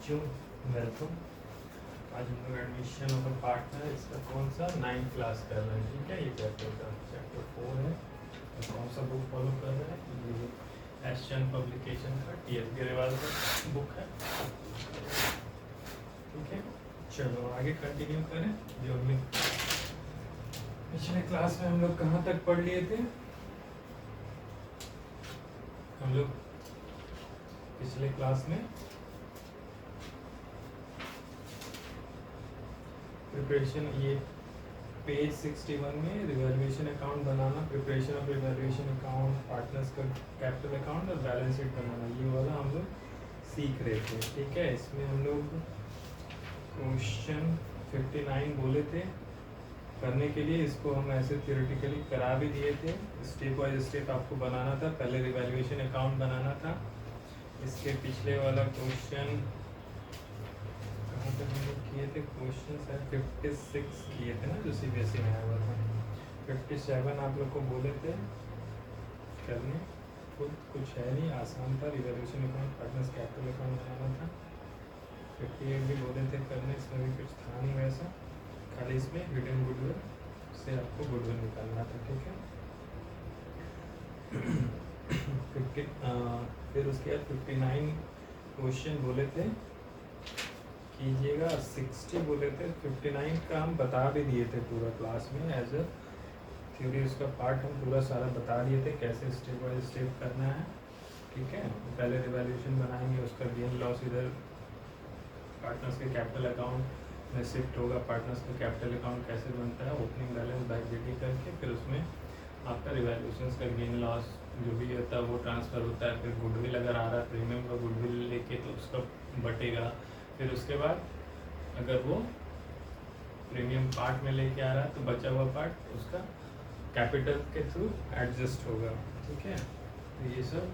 बच्चों, वेलकम। आज हम लोग एडमिशन ऑफ अ पार्टनर, इसका कौन सा 9th क्लास कर रहे हैं। ठीक है, ये चैप्टर 4 है। और कौन सा बुक फॉलो कर रहे हैं, ये एसचन पब्लिकेशन का TSB अग्रवाल का बुक है। ठीक है, चलो आगे कंटिन्यू करें। जो हमने पिछले क्लास में हम लोग कहाँ तक पढ़ लिए थे। हम लोग पिछले क्लास में प्रिपरेशन, ये पेज 61 में revaluation account banana, preparation of revaluation account, partners का कैपिटल अकाउंट और बैलेंस शीट बनाना, ये वाला हम लोग सीख रहे थे। ठीक है, इसमें हम लोग क्वेश्चन 59 बोले थे करने के लिए। इसको हम ऐसे थियोरेटिकली करा भी दिए थे। स्टेप बाय स्टेप आपको बनाना था। पहले रिवैल्यूएशन अकाउंट बनाना था। इसके पिछले वाला क्वेश्चन कहाँ तक हम लोग किए थे, क्वेश्चन शायद 56 किए थे ना, जो CBSE में आया हुआ था। 57 आप लोग को बोले थे करने, कुछ है नहीं, आसान था। Revaluation account, partners capital account बनाना था। 58 भी बोले थे करने, इसमें भी कुछ था नहीं वैसा, खाली इसमें हिडन गुडविल से आपको गुडविल निकालना था। ठीक है, फिर उसके बाद 59 क्वेश्चन बोले थे कीजिएगा। 60 बोले थे। 59 का हम बता भी दिए थे पूरा क्लास में, एज अ थ्योरी उसका पार्ट हम पूरा सारा बता दिए थे कैसे स्टेप बाय स्टेप करना है। ठीक है, पहले रिवैल्यूएशन बनाएंगे, उसका गेन लॉस इधर पार्टनर्स के कैपिटल अकाउंट में शिफ्ट होगा। पार्टनर्स का कैपिटल अकाउंट कैसे बनता है, ओपनिंग बैलेंस बैक डेटिंग करके, फिर उसमें आपका रिवैल्यूएशन का गेन लॉस जो भी होता है वो ट्रांसफ़र होता है। फिर गुडविल अगर आ रहा है प्रीमियम का गुडविल लेके तो उसका बटेगा। फिर उसके बाद अगर वो प्रीमियम पार्ट में लेके आ रहा है तो बचा हुआ पार्ट उसका कैपिटल के थ्रू एडजस्ट होगा। ठीक है, तो ये सब।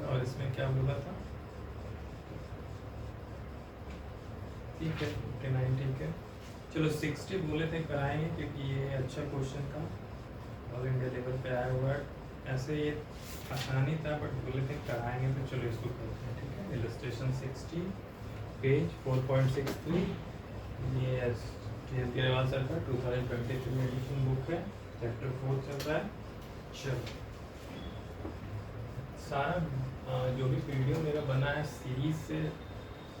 और इसमें क्या बोला था, ठीक है 59 ठीक है। चलो 60 बोले थे कराएंगे क्योंकि ये अच्छा क्वेश्चन था, ऑल इंडिया लेवल पे आया हुआ है। ऐसे ये आसानी था बट बोले थे कराएंगे, तो चलो इसको करते हैं। ठीक है, इलस्ट्रेशन 60 पेज 4.63, ये TSB अग्रवाल सर का 2023 एडिशन बुक है, चैप्टर 4 चल रहा है। चलो सारा जो भी वीडियो मेरा बना है सीरीज से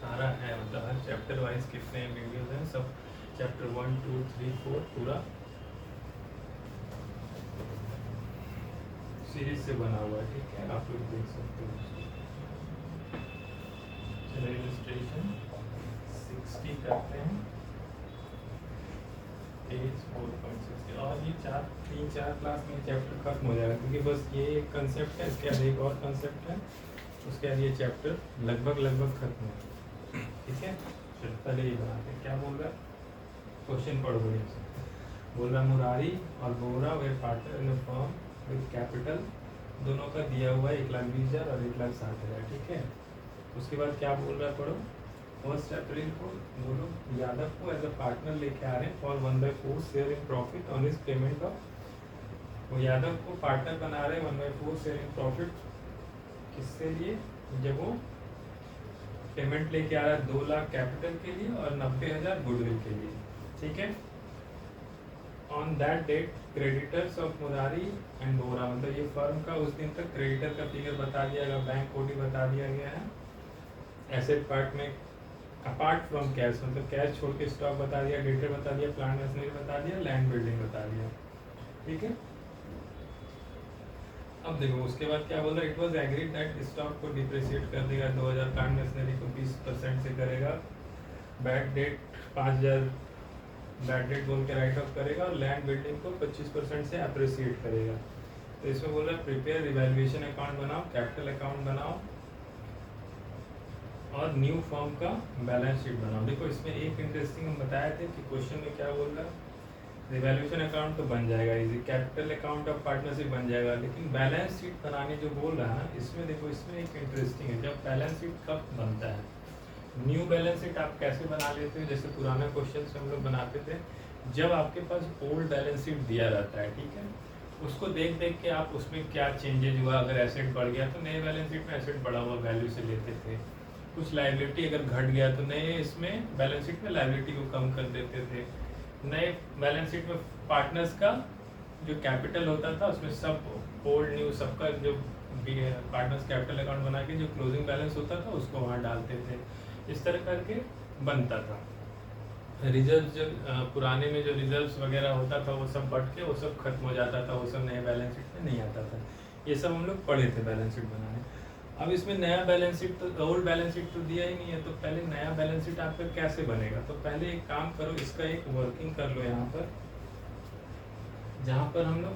सारा है, मतलब हर चैप्टर वाइज कितने वीडियोस हैं, सब चैप्टर 1 2 3 4 पूरा सीरीज से बना हुआ है। ठीक है, आप लोग देख सकते हो। चलो इलस्ट्रेशन 60 करते हैं, पेज 4.60। और ये 3-4 क्लास में चैप्टर खत्म हो जाएगा, क्योंकि बस ये एक कंसेप्ट है, इसके बाद एक और कंसेप्ट है, उसके बाद ये चैप्टर लगभग खत्म है। ठीक है, चलो पहले ये बनाते हैं। क्या बोल रहा है क्वेश्चन, पढ़ो बढ़िया से। बोल रहा मुरारी और बोरा वे partner in firm with capital, दोनों का दिया हुआ है 1,20,000 और 1,60,000। ठीक है, उसके बाद क्या बोल रहा है, पढ़ो। 1 अप्रैल को बोलो यादव को एज अ पार्टनर लेके आ रहे हैं for 1/4 share in profit on his payment of, वो यादव को पार्टनर बना रहे हैं 1/4 शेयर इन प्रॉफिट, किसके लिए, जब वो पेमेंट लेके आ रहा है 2 लाख कैपिटल के लिए और 90,000 गुडविल के लिए। ठीक है, on that date creditors of Murari and Bora, मतलब ये फर्म का उस दिन तक क्रेडिटर का फिगर बता दिया गया, बैंक कोड भी बता दिया गया है। एसेट पार्ट में अपार्ट फ्रॉम कैश, मतलब कैश छोड़ के स्टॉक बता दिया, डेटर बता दिया, प्लांट मशीनरी बता दिया, लैंड बिल्डिंग बता दिया। ठीक है, अब देखो उसके बाद क्या बोल रहा है, it was agreed that stock को डिप्रिसिएट कर देगा 2,000, प्लांट मशीनरी को 20% से करेगा, बैड डेट 5,000 बैड डेट बोल के राइट ऑफ करेगा, और लैंड बिल्डिंग को 25% से अप्रिसिएट करेगा। तो इसमें बोल रहा है प्रिपेयर रिवैल्यूएशन अकाउंट बनाओ, कैपिटल अकाउंट बनाओ और न्यू फर्म का बैलेंस शीट बनाओ। देखो इसमें एक इंटरेस्टिंग हम बताए थे कि क्वेश्चन में क्या बोल रहा है, रिवैल्यूएशन अकाउंट तो बन जाएगा easy, capital account of partnership बन जाएगा, लेकिन बैलेंस शीट बनाने जो बोल रहा है ना, इसमें देखो इसमें एक इंटरेस्टिंग है, जब बैलेंस शीट कब बनता है, न्यू बैलेंस शीट आप कैसे बना लेते हो, जैसे पुराना क्वेश्चन से हम लोग बनाते थे, जब आपके पास ओल्ड बैलेंस शीट दिया रहता है। ठीक है, उसको देख देख के आप उसमें क्या चेंजेज हुआ, अगर एसेट बढ़ गया तो नए बैलेंस शीट में एसेट बढ़ा हुआ वैल्यू से लेते थे, कुछ लायबिलिटी अगर घट गया तो नए इसमें बैलेंस शीट में लायबिलिटी को कम कर देते थे। नए बैलेंस शीट में पार्टनर्स का जो कैपिटल होता था उसमें सब ओल्ड न्यू सबका जो पार्टनर्स कैपिटल अकाउंट बना के जो क्लोजिंग बैलेंस होता था उसको वहाँ डालते थे। इस तरह करके बनता था। रिजर्व जो पुराने में जो रिजर्व्स वगैरह होता था वो सब बढ़ के वो सब खत्म हो जाता था, वो सब नए बैलेंस शीट में नहीं आता था। ये सब हम लोग पढ़े थे बैलेंस शीट बनाने। अब इसमें नया बैलेंस शीट तो ओल्ड बैलेंस शीट तो दिया ही नहीं है, तो पहले नया बैलेंस शीट आपका कैसे बनेगा? तो पहले एक काम करो, इसका एक वर्किंग कर लो यहाँ पर, जहाँ पर हम लोग,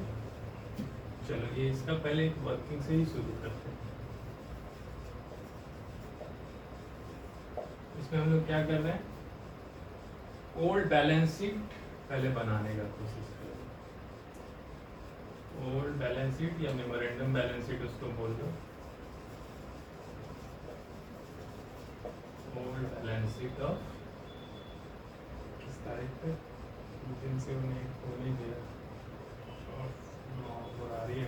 चलो ये इसका पहले एक वर्किंग से ही शुरू करते हैं। इसमें हम लोग क्या कर रहे हैं, ओल्ड बैलेंस शीट पहले बनाने का कोशिश करें। ओल्ड बैलेंस शीट या मेमोरेंडम बैलेंस शीट उसको बोल दो। ओल्ड बैलेंस शीट ऑफ किस तारीख पे, दिन से उन्हें हो नहीं दिया और आ रही है।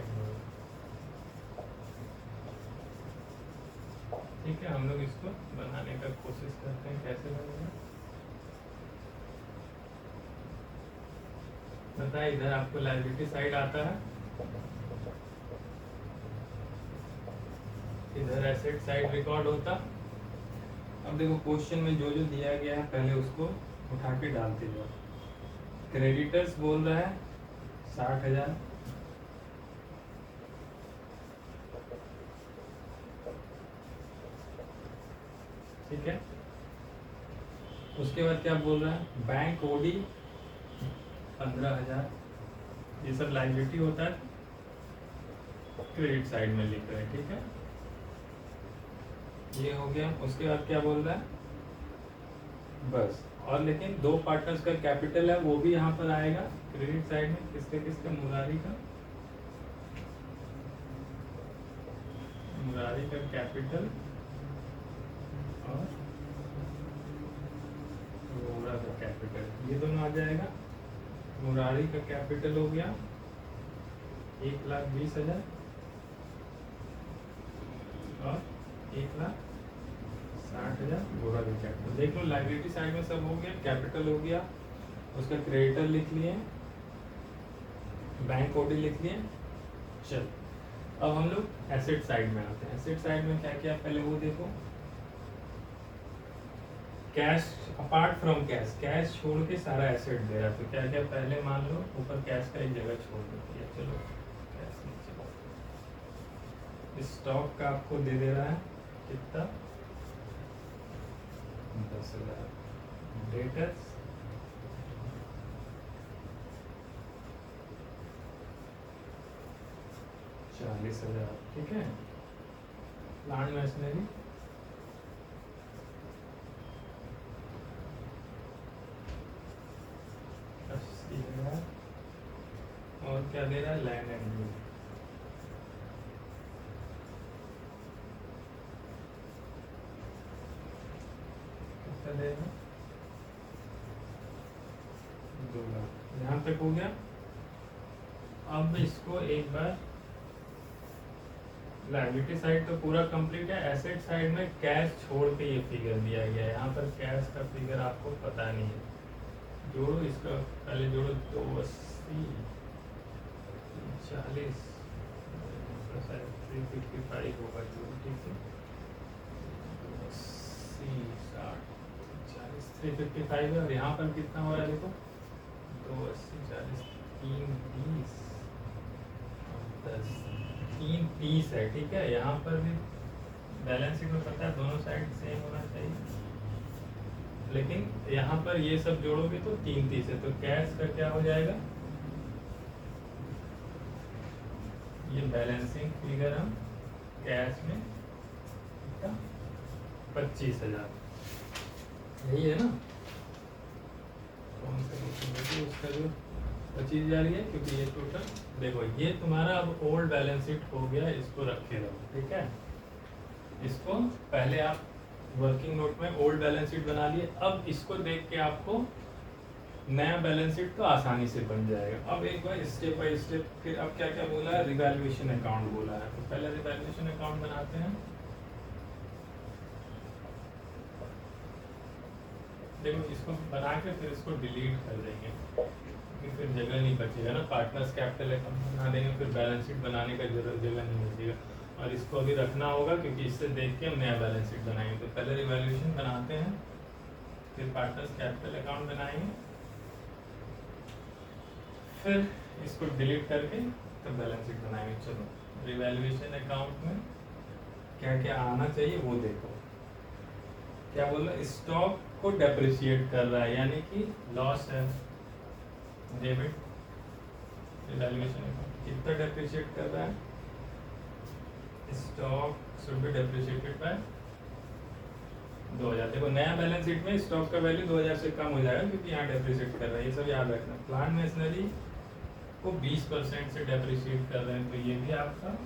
ठीक है, हम लोग इसको बनाने का कोशिश करते हैं, कैसे बनेगा पता है। इधर आपको लायबिलिटी साइड आता है, इधर एसेट साइड रिकॉर्ड होता। अब देखो क्वेश्चन में जो जो दिया गया है पहले उसको उठा के डालते जाओ। क्रेडिटर्स बोल रहा है 60,000, ठीक है। उसके बाद क्या बोल रहा है, बैंक ओडी 15,000। ये सब लायबिलिटी होता है, क्रेडिट साइड में लिख रहे हैं, ठीक है। ये हो गया। उसके बाद क्या बोल रहा है, बस। और लेकिन दो पार्टनर्स का कैपिटल है वो भी यहाँ पर आएगा क्रेडिट साइड में, किसके किसके, मुरारी का, मुरारी का कैपिटल और वोरा का कैपिटल, ये दोनों आ जाएगा। मुरारी का कैपिटल हो गया 1,20,000 और 1,60,000 वोरा का कैपिटल। देख लो लायबिलिटी साइड में सब हो गया, कैपिटल हो गया, उसका क्रेडिटर लिख लिए, बैंक ओडी लिख लिए। चल अब हम लोग एसेट साइड में आते हैं। एसेट साइड में क्या क्या, पहले वो देखो, cash apart from cash, cash छोड़ के सारा एसेट दे रहा है, तो क्या क्या, पहले मान लो ऊपर कैश का एक जगह छोड़ देती है, चलो कैश नीचे, स्टॉक का आपको दे दे रहा है कितना, 10,000। डेटर्स 40,000, ठीक है। Plant machinery 80,000। और क्या दे रहा है, लैंड एंड बिल्डिंग, कितना देगा, 2 लाख। यहाँ तक हो गया। अब इसको एक बार, लायबिलिटी साइड तो पूरा कंप्लीट है, एसेट साइड में कैश छोड़ के ये फिगर दिया गया है। यहाँ पर कैश का फिगर आपको पता नहीं है, जोड़ो इसका, पहले जोड़ो 280, 40, 355 होगा जो, ठीक है। 280, 60, 40, 355 है। और यहाँ पर कितना हो रहा है देखो, 280, 40, 320, 10, 330 है, ठीक है। यहाँ पर भी बैलेंस शीट में पता है दोनों साइड सेम होना चाहिए, लेकिन यहाँ पर ये सब जोड़ोगे तो 330 है, तो कैश का क्या हो जाएगा, ये बैलेंसिंग फिगर हम कैश में 25,000, यही है ना। कौन सा उसका जो 25,000 है, क्योंकि ये टोटल देखो, ये तुम्हारा अब ओल्ड बैलेंस शीट हो गया, इसको रखे रहो, ठीक है। इसको पहले आप वर्किंग नोट में ओल्ड बैलेंस शीट बना लिए। अब इसको देख के आपको नया बैलेंस शीट तो आसानी से बन जाएगा। अब एक बार स्टेप बाय स्टेप, फिर अब क्या क्या बोला है, रिवैल्यूएशन अकाउंट बोला है। तो पहले रिवैल्यूएशन अकाउंट बनाते हैं। देखो इसको बना के फिर इसको डिलीट कर देंगे क्योंकि फिर जगह नहीं बचेगा ना, पार्टनर्स कैपिटल अकाउंट बना देंगे, फिर बैलेंस शीट बनाने का जगह नहीं बचेगा। और इसको अभी रखना होगा क्योंकि इससे देख के हम नया बैलेंस शीट बनाएंगे। तो पहले रिवैल्यूएशन बनाते हैं, फिर पार्टनर्स कैपिटल अकाउंट बनाएंगे, फिर इसको डिलीट करके तब बैलेंस शीट बनाएंगे। चलो रिवैल्यूएशन अकाउंट में क्या क्या आना चाहिए वो देखो। क्या बोल रहा है, स्टॉक को डेप्रिशिएट कर रहा है यानी कि लॉस है, डेबिट। रिवैल्यूएशन अकाउंट कितना डेप्रिशिएट कर रहा है, stock should be depreciated by 2000। देखो नया बैलेंस शीट में स्टॉक का वैल्यू 2000 से कम हो जाएगा क्योंकि यहाँ डेप्रिशिएट कर रहा है, ये सब याद रखना। प्लांट मशीनरी को 20% से डेप्रिशिएट कर रहे हैं, तो ये भी आपका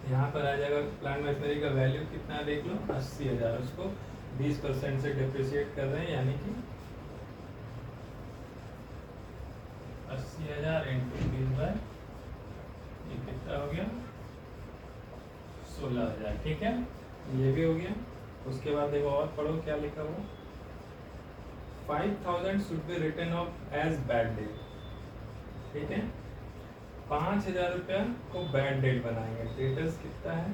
यहाँ पर आ जाएगा। प्लांट मशीनरी का वैल्यू कितना देख लो, 80,000, उसको 20% से डेप्रिशिएट कर रहे हैं यानी कि 80,000 इंटू 20 ये कितना हो गया, 16,000। ठीक है, ये भी हो गया। उसके बाद देखो और पढ़ो क्या लिखा हुआ, 5,000 should be written off as bad debt. ठीक है, 5,000 रुपया को बैड डेट बनाएंगे। डेटर्स कितना है,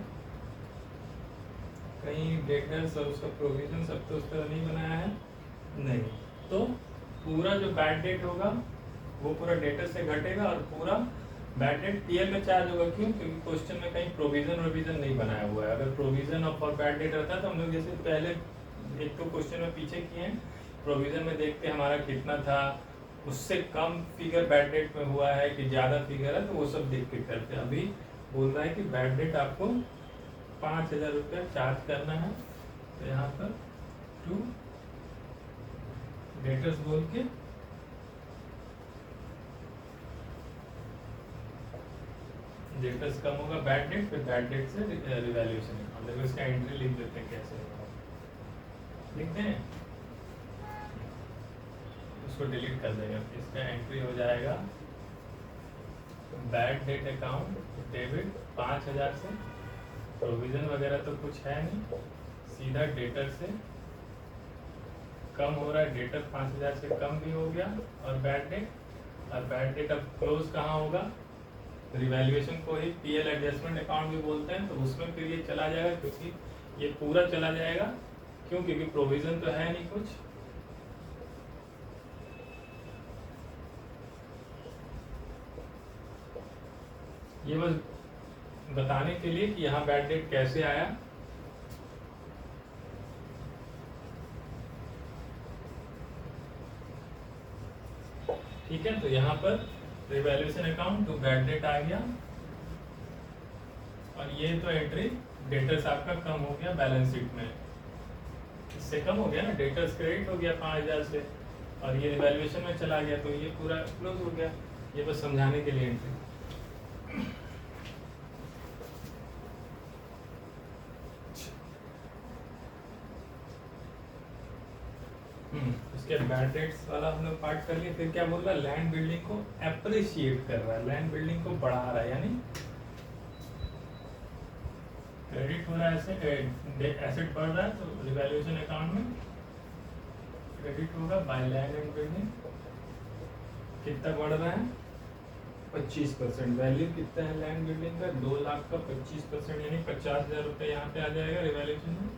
कहीं डेटर्स और उसका प्रोविजन सब तो उस तरह नहीं बनाया है, नहीं। तो पूरा जो बैड डेट होगा वो पूरा डेटर से घटेगा और पूरा बैड डेट पीएल में चार्ज होगा। क्यों, क्योंकि क्वेश्चन में कहीं प्रोविजन नहीं बनाया हुआ है। अगर प्रोविजन और बैड डेट रहता तो हम लोग जैसे पहले एक तो क्वेश्चन में पीछे किए हैं, प्रोविजन में देखते हमारा कितना था, उससे कम फिगर बैड डेट में हुआ है कि ज़्यादा फिगर है, तो वो सब देख के करते हैं। अभी बोल रहा है कि बैड डेट आपको 5,000 रुपया चार्ज करना है, तो यहाँ पर टू डेटर्स बोल के डेटर्स कम होगा बैड डेट, फिर बैड डेट से रिवैल्यूएशन अकाउंट। देखो इसका एंट्री लिख देते हैं, कैसे लिखते हैं, उसको डिलीट कर देंगे। इसका एंट्री हो जाएगा बैड डेट अकाउंट डेबिट 5,000 से, प्रोविजन वगैरह तो कुछ है नहीं, सीधा डेटर से कम हो रहा है, डेटर 5,000 से कम भी हो गया, और बैड डेट अब क्लोज कहाँ होगा, रिवैल्यूएशन को ही पीएल एडजस्टमेंट अकाउंट भी बोलते हैं, तो उसमें फिर ये चला जाएगा क्योंकि ये पूरा चला जाएगा। क्यों, क्योंकि प्रोविजन तो है नहीं कुछ। ये बस बताने के लिए कि यहाँ बैड डेट कैसे आया। ठीक है, तो यहाँ पर रिवैल्यूएशन अकाउंट तो बैड डेट आ गया, और ये तो एंट्री डेटर्स आपका कम हो गया बैलेंस शीट में, इससे कम हो गया ना, डेटर्स क्रेडिट हो गया 5,000 से, और ये रिवैल्यूएशन में चला गया, तो ये पूरा क्लोज हो गया। ये बस समझाने के लिए एंट्री। इसके बैड डेट्स वाला हम लोग पार्ट कर लिए। फिर क्या बोल रहा है, लैंड बिल्डिंग को एप्रिशिएट कर रहा है, लैंड बिल्डिंग को बढ़ा रहा है, यानी क्रेडिट हो रहा है, एसेट बढ़ रहा है, तो रिवैल्यूएशन अकाउंट में क्रेडिट होगा बाय लैंड एंड बिल्डिंग। कितना बढ़ रहा है, 25%। वैल्यू कितना है लैंड बिल्डिंग का, 2 लाख का 25% यानी 50,000 रुपये यहाँ पे आ जाएगा रिवैल्यूएशन में।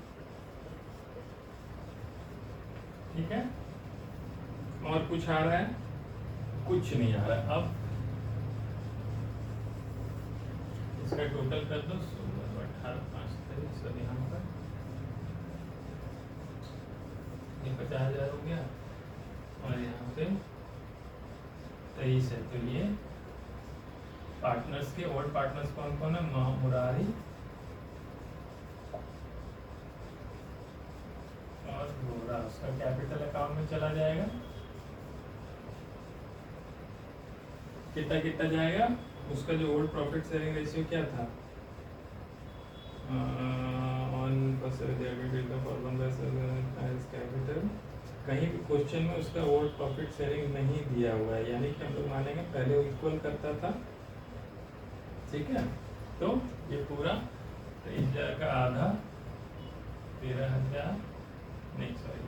ठीक है, और कुछ आ रहा है, कुछ नहीं आ रहा है। अब इसका टोटल कर दो, 16, 18, 5, 23, सब यहाँ पर ये 50,000 हो गया, और यहाँ पे 23 है। तो ये पार्टनर्स के ओल्ड पार्टनर्स कौन कौन है, मुरारी और गोरा, उसका कैपिटल अकाउंट में चला जाएगा। कितना कितना जाएगा, उसका जो ओल्ड प्रॉफिट शेयरिंग रेशियो क्या था, कैपिटल, कहीं भी क्वेश्चन में उसका ओल्ड प्रॉफिट शेयरिंग नहीं दिया हुआ है, यानी कि हम लोग मानेंगे पहले वो इक्वल करता था। ठीक है, तो ये पूरा 23,000 का आधा 13,000 नहीं सॉरी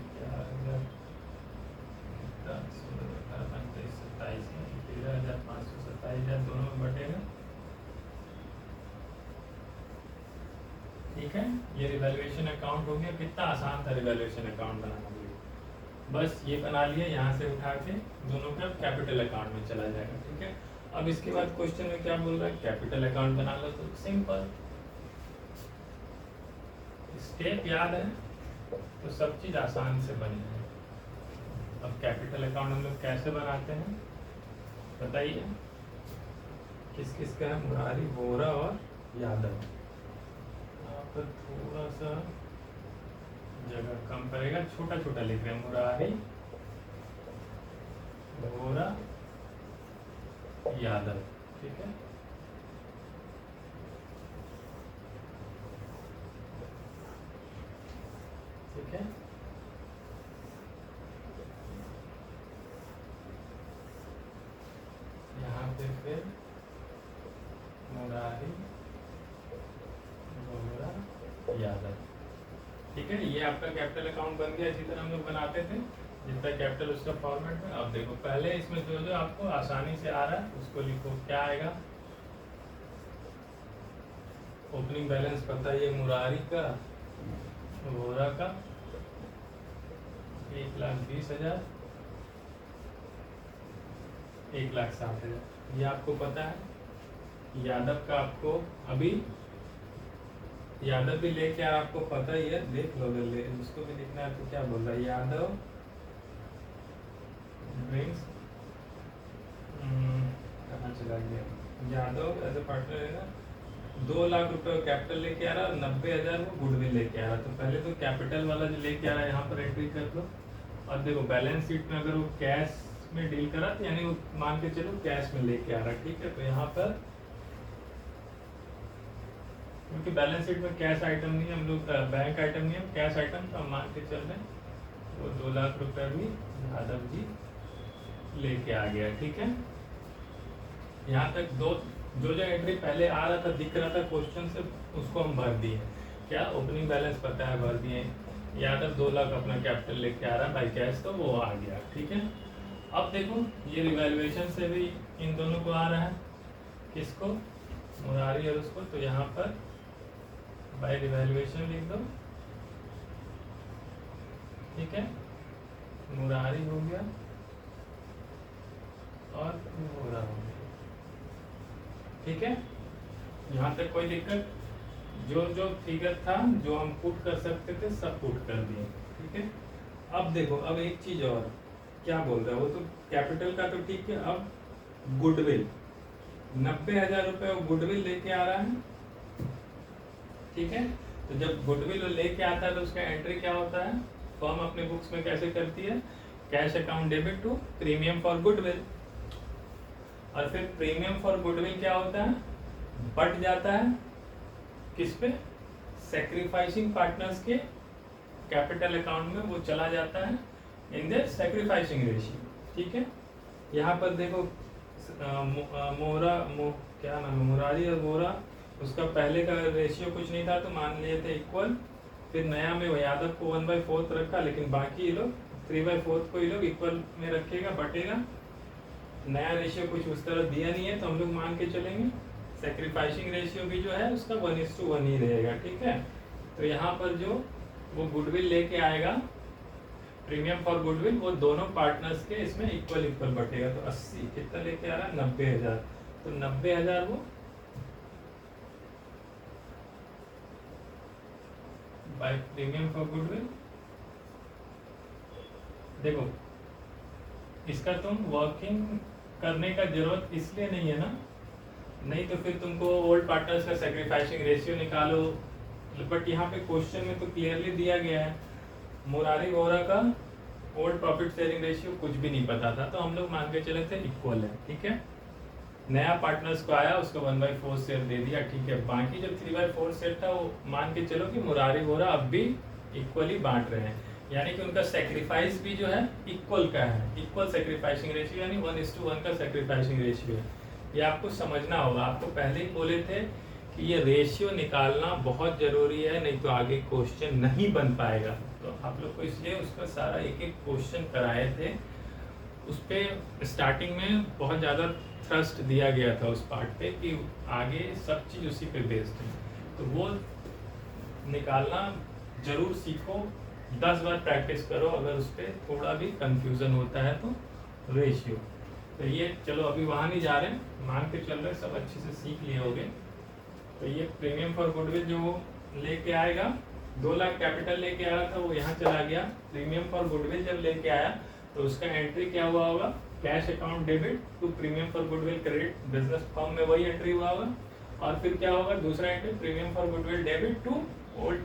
13,527 दोनों में बटेगा। ठीक है, ये रिवैल्यूएशन अकाउंट हो गया। कितना आसान था रिवैल्यूएशन अकाउंट बनाना, बस ये बना लिया, यहाँ से उठा के दोनों का कैपिटल अकाउंट में चला जाएगा। ठीक है, अब इसके बाद क्वेश्चन में क्या बोल रहा है, कैपिटल अकाउंट बना लो। तो सिंपल स्टेप याद है तो सब चीज आसान से बनी है। अब कैपिटल अकाउंट हम लोग कैसे बनाते हैं बताइए, किस किस का है, मुरारी, वोरा और यादव। यहाँ पर थोड़ा सा जगह कम पड़ेगा, छोटा छोटा लिख रहे हैं, मुरारी, वोरा, यादव। ठीक है, ठीक है, यहाँ पे फिर मुरारी, वोरा, यादव। ठीक है, ये आपका कैपिटल अकाउंट बन गया। इसी तरह हम लोग बनाते थे, जितना कैपिटल उसका फॉर्मेट में। अब देखो पहले इसमें जो जो आपको आसानी से आ रहा है उसको लिखो। क्या आएगा, ओपनिंग बैलेंस पता है, ये मुरारी का, वोरा का 1,20,000, 1,60,000 ये आपको पता है। यादव का आपको अभी, यादव भी लेके आपको पता ही है, देख लो ले, उसको भी लिखना है। तो क्या बोल रहा है, यादव ड्रिंक्स, कहाँ चला गया, यादव एज ए पार्टनर है ना, 2 लाख रुपए कैपिटल लेके आ रहा है, 90,000 वो गुडविल लेके आ रहा है। तो पहले तो कैपिटल वाला जो लेके आ रहा है यहाँ पर एंट्री कर दो। और देखो बैलेंस शीट में अगर वो कैश में डील करा तो यानी वो मान के चलो कैश में लेके आ रहा है। ठीक है, तो यहाँ पर क्योंकि बैलेंस शीट में कैश आइटम नहीं है, हम लोग बैंक आइटम नहीं है, कैश आइटम तो हम मान के चल रहे हैं वो 2 लाख रुपए भी यादव जी लेके आ गया। ठीक है, यहाँ तक दो जो जो एंट्री पहले आ रहा था, दिख रहा था क्वेश्चन से, उसको हम भर दिए। क्या, ओपनिंग बैलेंस पता है, भर दिए। यादव 2 लाख अपना कैपिटल लेके आ रहा है बाई कैश, तो वो आ गया। ठीक है, अब देखो ये रिवैल्यूएशन से भी इन दोनों को आ रहा है, किसको, मुरारी और उसको। तो यहाँ पर बाय रिवैल्यूएशन लिख दो। ठीक है, मुरारी हो गया और वोरा हो गया। ठीक है, यहाँ तक कोई दिक्कत, जो जो फिगर था जो हम पुट कर सकते थे सब पुट कर दिए। ठीक है, अब देखो, अब एक चीज और, क्या बोल रहा है वो, तो कैपिटल का तो ठीक है। अब गुडविल 90,000 रुपए वो गुडविल लेके आ रहा है। ठीक है, तो जब गुडविल लेके आता है तो उसका एंट्री क्या होता है, फर्म अपने बुक्स में कैसे करती है, cash account debit to premium for goodwill. और फिर प्रीमियम फॉर गुडविल क्या होता है, बट जाता है किस पे, सैक्रिफाइसिंग पार्टनर्स के कैपिटल अकाउंट में, वो चला जाता है इन द सैक्रिफाइसिंग रेशियो। ठीक है, यहाँ पर देखो क्या नाम है, मुरारी और वोरा, उसका पहले का रेशियो कुछ नहीं था तो मान लिए थे इक्वल। फिर नया में वो यादव को 1/4 रखा, लेकिन बाकी ये लोग 3/4 को ये लोग इक्वल में रखेगा, बटेगा। नया रेशियो कुछ उस तरह दिया नहीं है, तो हम लोग मान के चलेंगे सैक्रिफाइसिंग रेशियो भी जो है उसका 1:1 ही रहेगा। ठीक है, तो यहाँ पर जो वो गुडविल लेके आएगा, प्रीमियम फॉर गुडविल, वो दोनों पार्टनर्स के इसमें इक्वल इक्वल बटेगा। तो 80 कितना लेके आ रहा है, 90,000। तो 90,000 वो बाय प्रीमियम फॉर गुडविल। देखो इसका तुम वर्किंग करने का जरूरत इसलिए नहीं है ना, नहीं तो फिर तुमको ओल्ड पार्टनर्स का सैक्रिफाइसिंग रेशियो निकालो। बट यहाँ पे क्वेश्चन में तो क्लियरली दिया गया है, मुरारी वोरा का ओल्ड प्रॉफिट शेयरिंग रेशियो कुछ भी नहीं पता था, तो हम लोग मान के चले थे इक्वल है। ठीक है, नया पार्टनर्स को आया, उसको 1/4 शेयर दे दिया। ठीक है, बाकी जो 3/4 शेयर था वो मान के चलो कि मुरारी वोरा अब भी इक्वली बांट रहे हैं, यानी कि उनका सेक्रीफाइस भी जो है इक्वल का है, इक्वल सेक्रीफाइसिंग रेशियो, यानी 1:1 का सेक्रीफाइसिंग रेशियो है। ये आपको समझना होगा, आपको पहले ही बोले थे कि ये रेशियो निकालना बहुत जरूरी है, नहीं तो आगे क्वेश्चन नहीं बन पाएगा। तो आप लोग को इसलिए उसका सारा एक एक क्वेश्चन कराए थे, उस पर स्टार्टिंग में बहुत ज़्यादा थ्रस्ट दिया गया था उस पार्ट पे कि आगे सब चीज़ उसी पे बेस्ड है, तो वो निकालना जरूर सीखो, 10 बार प्रैक्टिस करो। अगर उस पर थोड़ा भी कंफ्यूजन होता है तो रेशियो, तो ये चलो अभी वहाँ नहीं जा रहे, मान के चल रहे सब अच्छे से सीख लिए होगे। तो ये प्रीमियम फॉर गुडविल जो लेके आएगा, 2 लाख कैपिटल लेके आया था वो यहाँ चला गया। प्रीमियम फॉर गुडविल जब लेके आया तो उसका एंट्री क्या हुआ होगा, cash account debit to premium for goodwill credit business firm में वही एंट्री हुआ होगा। और फिर क्या होगा दूसरा entry, premium for goodwill debit to old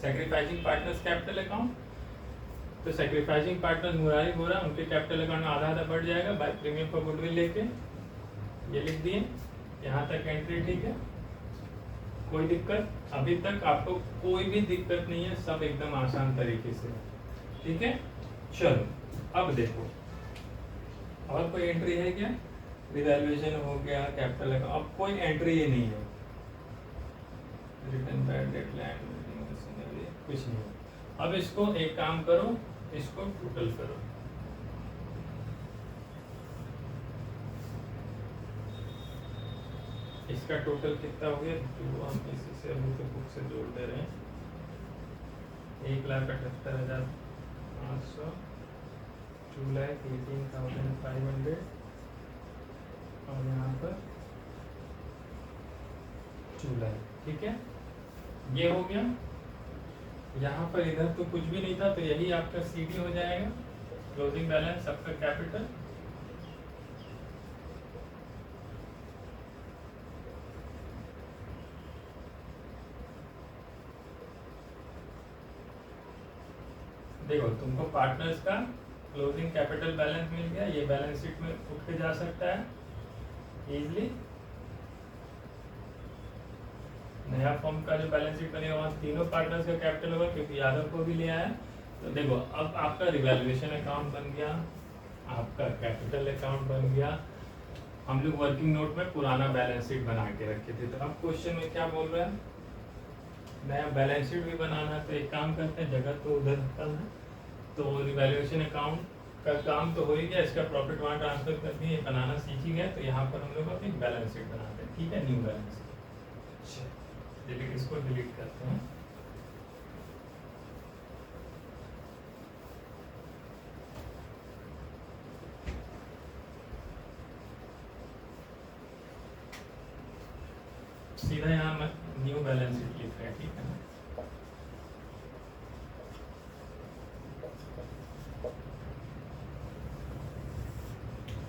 sacrificing partners capital account. तो सैक्रिफाइसिंग पार्टनर्स मुरारी बोरा उनके कैपिटल अकाउंट में आधा आधा बढ़ जाएगा बाय प्रीमियम फॉर गुडविल लेके, ये लिख दिए। यहाँ तक एंट्री ठीक है, कोई दिक्कत अभी तक आपको कोई भी दिक्कत नहीं है, सब एकदम आसान तरीके से, ठीक है। चलो अब देखो और कोई एंट्री है क्या, रिवैल्यूएशन हो गया, कैपिटल अकाउंट, अब कोई एंट्री ही नहीं है, रिटर्न बैड डेट लैंड कुछ नहीं है। अब इसको एक काम करो, इसको टोटल करो, इसका टोटल कितना हो गया, जो हम इसी से अभी तो बुक से जोड़ दे रहे हैं, 1,78,500, 2,18,500 और यहाँ पर 2 लाख, ठीक है। ये हो गया, यहाँ पर इधर तो कुछ भी नहीं था, तो यही आपका सीडी हो जाएगा, क्लोजिंग बैलेंस आपका कैपिटल। देखो तुमको पार्टनर्स का क्लोजिंग कैपिटल बैलेंस मिल गया, ये बैलेंस शीट में उठ के जा सकता है इजीली। नया फॉर्म का जो बैलेंस शीट बनेगा वहाँ तीनों पार्टनर्स का कैपिटल होगा, क्योंकि यादव को भी लिया है। तो देखो अब आपका रिवैल्यूएशन अकाउंट बन गया, आपका कैपिटल अकाउंट बन गया। हम लोग वर्किंग नोट में पुराना बैलेंस शीट बना के रखे थे, तो अब क्वेश्चन में क्या बोल रहा है, नया बैलेंस शीट भी बनाना है। तो एक काम करते हैं, जगह तो उधर कम है, तो रिवैल्यूएशन अकाउंट का काम तो हो ही गया, इसका प्रॉफिट वहाँ ट्रांसफर कर दिए, बनाना सीख ही गया। तो यहाँ पर हम लोग अपनी बैलेंस शीट बनाते हैं, ठीक है, न्यू बैलेंस शीट। चलिए इसको डिलीट करते हैं। सीधा यहाँ मैं न्यू बैलेंस शीट लिख रहा है, ठीक है ना।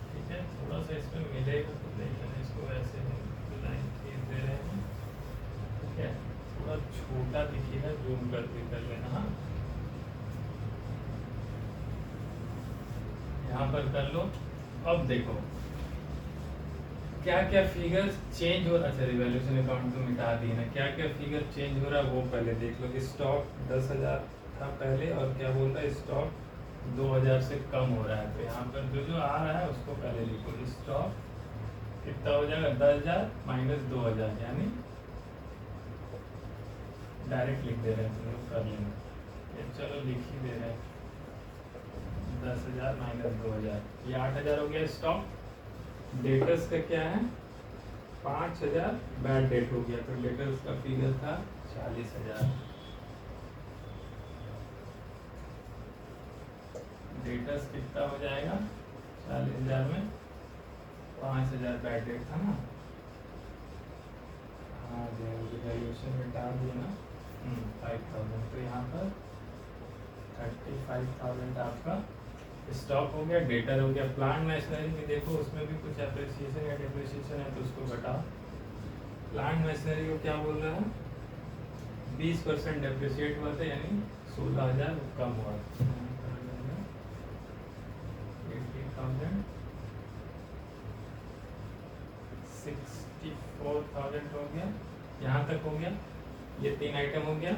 ठीक है, थोड़ा सा इसमें मिलेगा तो लेकिन इसको ऐसे लाइन खींच दे रहे हैं, ठीक है, थोड़ा छोटा दिखेगा, जूम करके कर लेना। हाँ यहाँ पर कर लो। अब देखो क्या क्या फिगर चेंज हो रहा है, रिवैल्यूएशन अकाउंट तो मिटा दिए ना, क्या क्या फिगर चेंज हो रहा है वो पहले देख लो। स्टॉक 10,000 था पहले, और क्या बोल रहा है, स्टॉक 2,000 से कम हो रहा है। तो यहाँ पर जो जो आ रहा है उसको पहले लिखो, स्टॉक कितना हो जाएगा, 10,000 माइनस 2,000, यानी डायरेक्ट लिख दे रहे हैं, तुम लोग कर लेना, ये चलो लिख ही दे रहे हैं, 10,000 माइनस 2,000, ये 8,000 हो गया स्टॉक। डेटर्स का क्या है, 5,000 बैड डेट हो गया, तो डेटर्स का फिगर था 40,000। डेटर्स कितना हो जाएगा, 40,000 में 5,000 बैड डेट था ना। हाँ वैल्यूएशन में डाल दिया ना, 5,000, तो यहाँ पर 35,000 आपका स्टॉक हो गया, डेटर हो गया। प्लांट मशीनरी में देखो उसमें भी कुछ एप्रिसिएशन या डिप्रिसिएशन है, तो उसको घटाओ। प्लांट मशीनरी को क्या बोल रहा है, 20% डेप्रिसिएट हुआ था, यानी 16,000 कम हुआ, 80,000, 64,000 हो गया, यहाँ तक हो गया। ये 3 आइटम हो गया,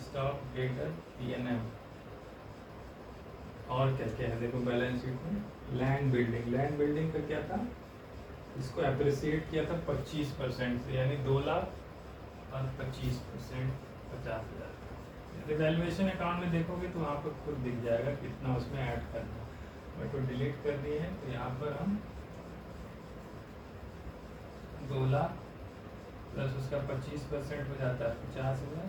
स्टॉक, डेटर, पीएनएम। और क्या क्या है देखो बैलेंस शीट में, लैंड बिल्डिंग, लैंड बिल्डिंग का क्या था, इसको एप्रिसिएट किया था 25% से, यानी 2 लाख और 25% 50,000। रिवैल्यूएशन अकाउंट में देखोगे तो वहाँ पर खुद दिख जाएगा कितना उसमें ऐड करना है। मैं तो डिलीट कर दिए हैं, तो यहाँ पर हम 2 लाख प्लस उसका 25% हो जाता है 50,000,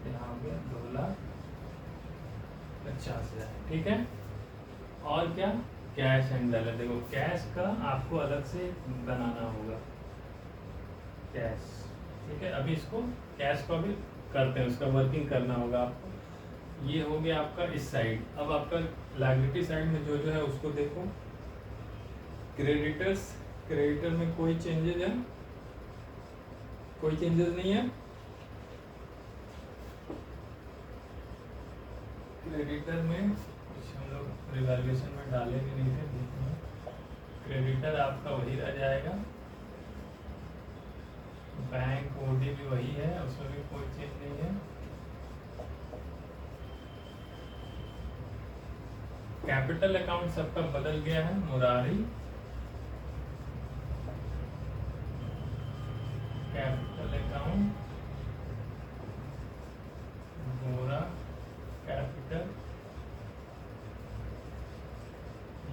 यहाँ हो गया 2,50,000। ठीक है। और क्या, कैश एंड बैलेंस। देखो कैश का आपको अलग से बनाना होगा कैश। ठीक है, अभी इसको कैश को अभी करते हैं, उसका वर्किंग करना होगा आपको। ये हो गया आपका इस साइड। अब आपका लायबिलिटी साइड में जो जो है उसको देखो। क्रेडिटर्स, क्रेडिटर में कोई चेंजेस है? कोई चेंजेस नहीं है। क्रेडिटर में कुछ हम लोग रिवैल्यूएशन में डाले भी नहीं थे बीच में। क्रेडिटर आपका वही रह जाएगा, बैंक ओडी भी वही है, उसमें भी कोई चेंज नहीं है। कैपिटल अकाउंट सबका बदल गया है। मुरारी कैपिटल अकाउंट, गोरा कैपिटल,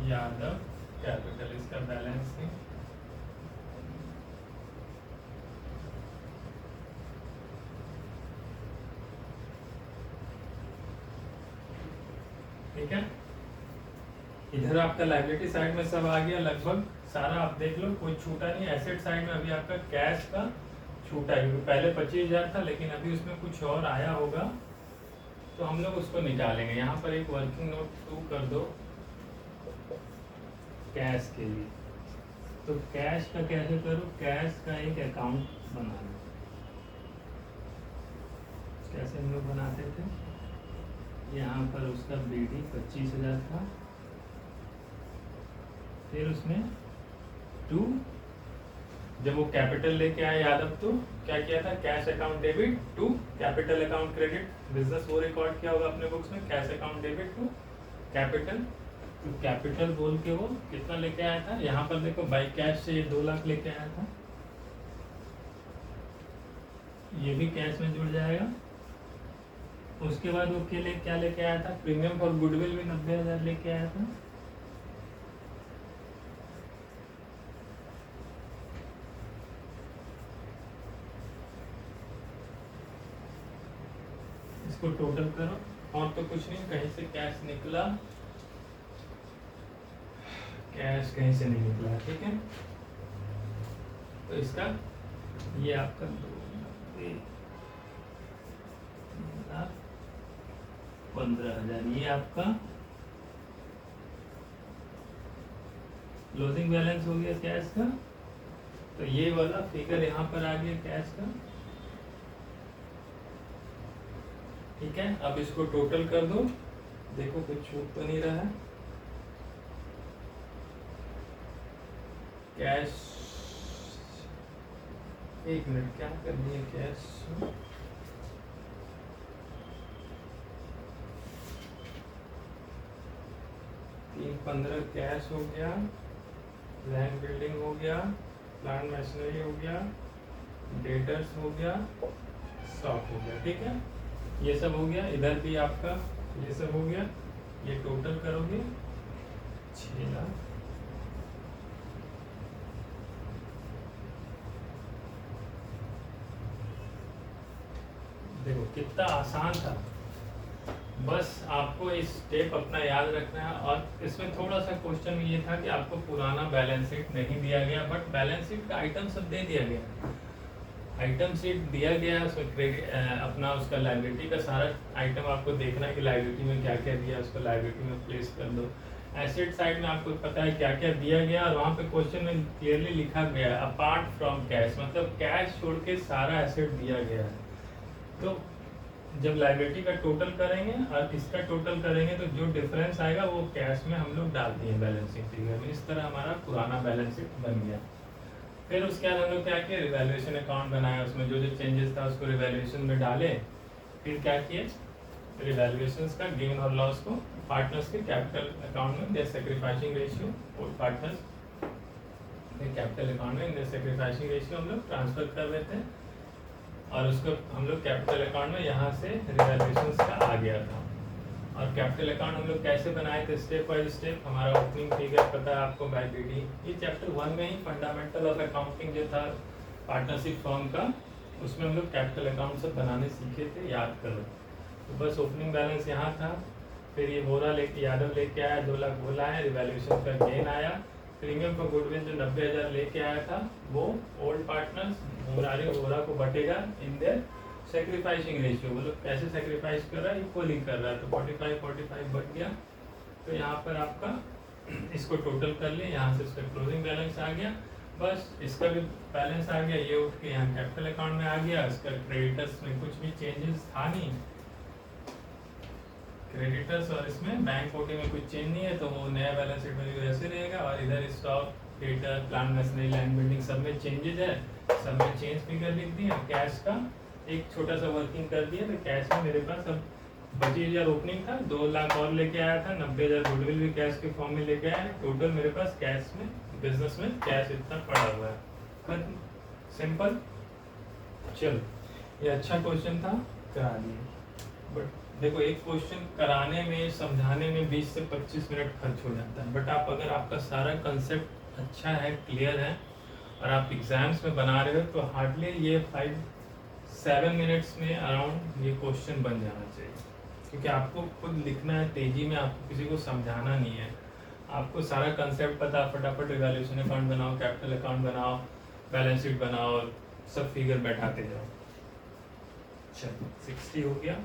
यादव कैपिटल, इसका बैलेंस है। ठीक है, इधर आपका लायबिलिटी साइड में सब आ गया लगभग सारा। आप देख लो कोई छूटा नहीं। एसेट साइड में अभी आपका कैश का छूटा है, क्योंकि पहले 25,000 था, लेकिन अभी उसमें कुछ और आया होगा, तो हम लोग उसको निकालेंगे। यहाँ पर एक वर्किंग नोट 2 कर दो कैश के लिए। तो कैश का कैसे करूँ? कैश का एक अकाउंट बना लो। कैसे हम लोग बनाते थे? यहाँ पर उसका बीडी 25,000 था, फिर उसमें 2, जब वो कैपिटल लेके आया यादव तो क्या किया था? Cash account debit to capital account credit. Business वो रिकॉर्ड किया होगा अपने बुक्स में, cash account debit to capital. तो कैपिटल बोल के वो कितना लेके आया था? यहाँ पर देखो बाई कैश से ये 2 लाख लेके आया था, ये भी कैश में जुड़ जाएगा। उसके बाद वो क्या लेके आया था? प्रीमियम फॉर गुडविल भी 90,000 लेके आया था। इसको टोटल करो, और तो कुछ नहीं, कहीं से कैश निकला, कैश कहीं से नहीं निकला। ठीक है, तो इसका ये आपका 2,15,000 ये आपका क्लोजिंग बैलेंस हो गया कैश का। तो ये वाला फिगर यहाँ पर आ गया कैश का। ठीक है, अब इसको टोटल कर दो, देखो कुछ छूट तो नहीं रहा है। कैश, एक मिनट, क्या कर दिए? कैश 315 कैश हो गया, लैंड बिल्डिंग हो गया, प्लांट मशीनरी हो गया, डेटर्स हो गया, स्टॉक हो गया। ठीक है, ये सब हो गया। इधर भी आपका ये सब हो गया। ये टोटल करोगे 6 लाख। देखो कितना आसान था, बस आपको इस स्टेप अपना याद रखना है। और इसमें थोड़ा सा क्वेश्चन में ये था कि आपको पुराना बैलेंस शीट नहीं दिया गया, बट बैलेंस शीट का आइटम सब दे दिया गया। आइटम शीट दिया गया, उसमें अपना उसका लायबिलिटी का सारा आइटम आपको देखना है कि लायबिलिटी में क्या क्या दिया, उसको लायबिलिटी में प्लेस कर दो। एसेट साइड में आपको पता है क्या क्या दिया गया, और वहाँ पे क्वेश्चन में क्लियरली लिखा गया है अपार्ट फ्रॉम कैश, मतलब कैश छोड़ के सारा एसेट दिया गया है। तो जब लायबिलिटी का टोटल करेंगे और इसका टोटल करेंगे तो जो डिफरेंस आएगा वो कैश में हम लोग डाल दिए बैलेंसिंग फिगर में। इस तरह हमारा पुराना बैलेंस शीट बन गया। फिर उसके बाद हम लोग क्या किए? रिवैल्यूएशन अकाउंट बनाया, उसमें जो जो चेंजेस था उसको रिवैल्यूएशन में डाले। फिर क्या किए? रिवैल्यूएशन का गेन और लॉस को पार्टनर्स के कैपिटल अकाउंट में देयर सैक्रिफाइसिंग रेशियो, पार्टनर्स के कैपिटल अकाउंट में देयर सैक्रिफाइसिंग रेशियो हम लोग ट्रांसफर कर रहे थे। और उसको हम लोग कैपिटल अकाउंट में यहाँ से रिवैल्यूएशंस का आ गया था। और कैपिटल अकाउंट हम लोग कैसे बनाए थे, स्टेप बाय स्टेप। हमारा ओपनिंग फिगर पता है आपको बाय बीडी, ये चैप्टर 1 में ही फंडामेंटल ऑफ अकाउंटिंग जो था पार्टनरशिप फर्म का, उसमें हम लोग कैपिटल अकाउंट सब बनाने सीखे थे, याद करो। तो बस ओपनिंग बैलेंस यहाँ था, फिर ये वोरा यादव लेके आया 2 लाख वो लाया, रिवैल्यूएशन का गेन आया, प्रीमियम फॉर गुडविल जो 90,000 लेके आया था वो ओल्ड पार्टनर्स वोरा को बटेगा इन देयर सेक्रीफाइसिंग रेशियो। वो लोग कैसे सेक्रीफाइस कर रहा है, इक्वली कर रहा है, तो 45 बट गया। तो यहाँ पर आपका इसको टोटल कर लिया, यहाँ से इसका क्लोजिंग बैलेंस आ गया, बस इसका भी बैलेंस आ गया, ये उठ के यहाँ कैपिटल अकाउंट में आ गया। इसका क्रेडिटर्स में कुछ भी चेंजेस था नहीं, क्रेडिटर्स और इसमें बैंक ओटी में कुछ चेंज नहीं है, तो वो नया बैलेंस शीट में ऐसे रहेगा। और इधर stock, theatre, plant machinery, land building सब में चेंजेस है, सब में चेंज फिगर लिख दिया। कैश का एक छोटा सा वर्किंग कर दिया, तो कैश में मेरे पास अब 25,000 ओपनिंग था, 2 लाख और लेके आया था, 90,000 गुडविल भी कैश के फॉर्म में लेके आया। टोटल मेरे पास कैश में, बिजनेस में कैश इतना पड़ा हुआ है। खत्म, सिंपल। चलो, ये अच्छा क्वेश्चन था, करा दिए। बट देखो, एक क्वेश्चन कराने में, समझाने में 20 से 25 मिनट खर्च हो जाता है, बट आप अगर आपका सारा कंसेप्ट अच्छा है, क्लियर है, और आप एग्जाम्स में बना रहे हो, तो हार्डली ये 5-7 मिनट्स में अराउंड ये क्वेश्चन बन जाना चाहिए। क्योंकि आपको खुद लिखना है तेजी में, आपको किसी को समझाना नहीं है, आपको सारा कंसेप्ट पता, फटाफट रिवैल्यूएशन अकाउंट बनाओ, कैपिटल अकाउंट बनाओ, बैलेंस शीट बनाओ, सब फिगर बैठाते जाओ। चलो, 60 हो गया।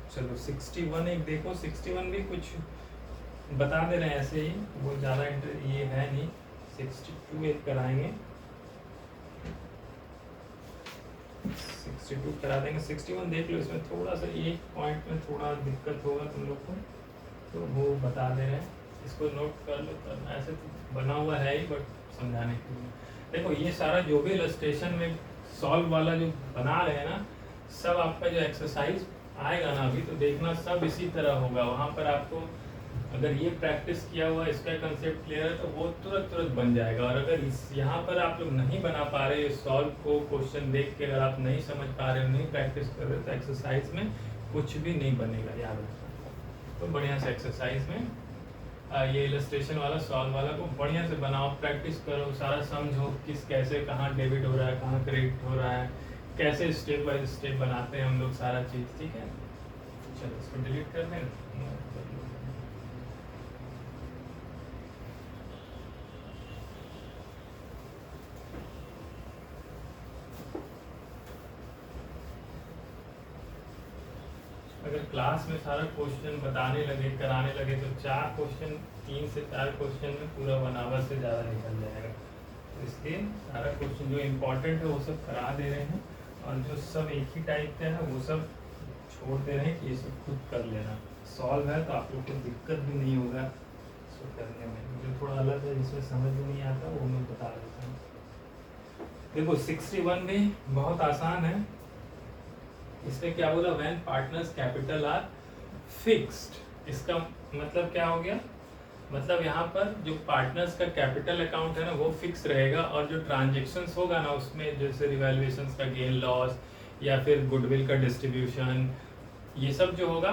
चलो 61 एक देखो, 61 भी कुछ बता दे रहे हैं ऐसे ही, वो ज़्यादा ये है नहीं। 62 एक कराएंगे, 62 करा देंगे। 61 देख लो, इसमें थोड़ा सा एक पॉइंट में थोड़ा दिक्कत होगा तुम लोग को, तो वो बता दे रहे हैं, इसको नोट कर लो। करना ऐसे तो बना हुआ है ही, बट समझाने के लिए देखो, ये सारा जो भी इलस्ट्रेशन में सॉल्व वाला जो बना रहे हैं ना, सब आपका जो एक्सरसाइज आएगा ना अभी, तो देखना सब इसी तरह होगा। वहाँ पर आपको अगर ये प्रैक्टिस किया हुआ, इसका कंसेप्ट क्लियर है, तो वो तुरंत बन जाएगा। और अगर यहाँ पर आप लोग नहीं बना पा रहे सॉल्व को, क्वेश्चन देख के अगर आप नहीं समझ पा रहे हो, नहीं प्रैक्टिस कर रहे हो, तो एक्सरसाइज में कुछ भी नहीं बनेगा, याद रखना। तो बढ़िया से एक्सरसाइज में ये इलस्ट्रेशन वाला, सॉल्व वाला को बढ़िया से बनाओ, प्रैक्टिस करो, सारा समझो किस कैसे कहाँ डेबिट हो रहा है, कहाँ क्रेडिट हो रहा है, कैसे स्टेप बाय स्टेप बनाते हैं हम लोग सारा चीज़। ठीक है, चलो इसको डिलीट कर दें। अगर क्लास में सारा क्वेश्चन बताने लगे, कराने लगे, तो 4 क्वेश्चन, 3 से 4 क्वेश्चन में पूरा 1 आवर से ज़्यादा निकल जाएगा। तो इसलिए सारा क्वेश्चन जो इम्पोर्टेंट है वो सब करा दे रहे हैं, और जो सब एक ही टाइप का है वो सब छोड़ दे रहे हैं कि ये सब खुद कर लेना। सॉल्व है तो आप लोग को दिक्कत भी नहीं होगा इसको करने में। जो थोड़ा अलग है, जिसमें समझ में नहीं आता, वो मैं बता देता हूँ। देखो 61 भी बहुत आसान है। इसमें क्या बोला, when partners capital R fixed. इसका मतलब क्या हो गया, मतलब यहाँ पर जो पार्टनर्स का कैपिटल अकाउंट है ना, वो फिक्स रहेगा, और जो ट्रांजेक्शन्स होगा ना उसमें, जैसे रिवैल्यूएशंस का गेन लॉस या फिर गुडविल का डिस्ट्रीब्यूशन, ये सब जो होगा,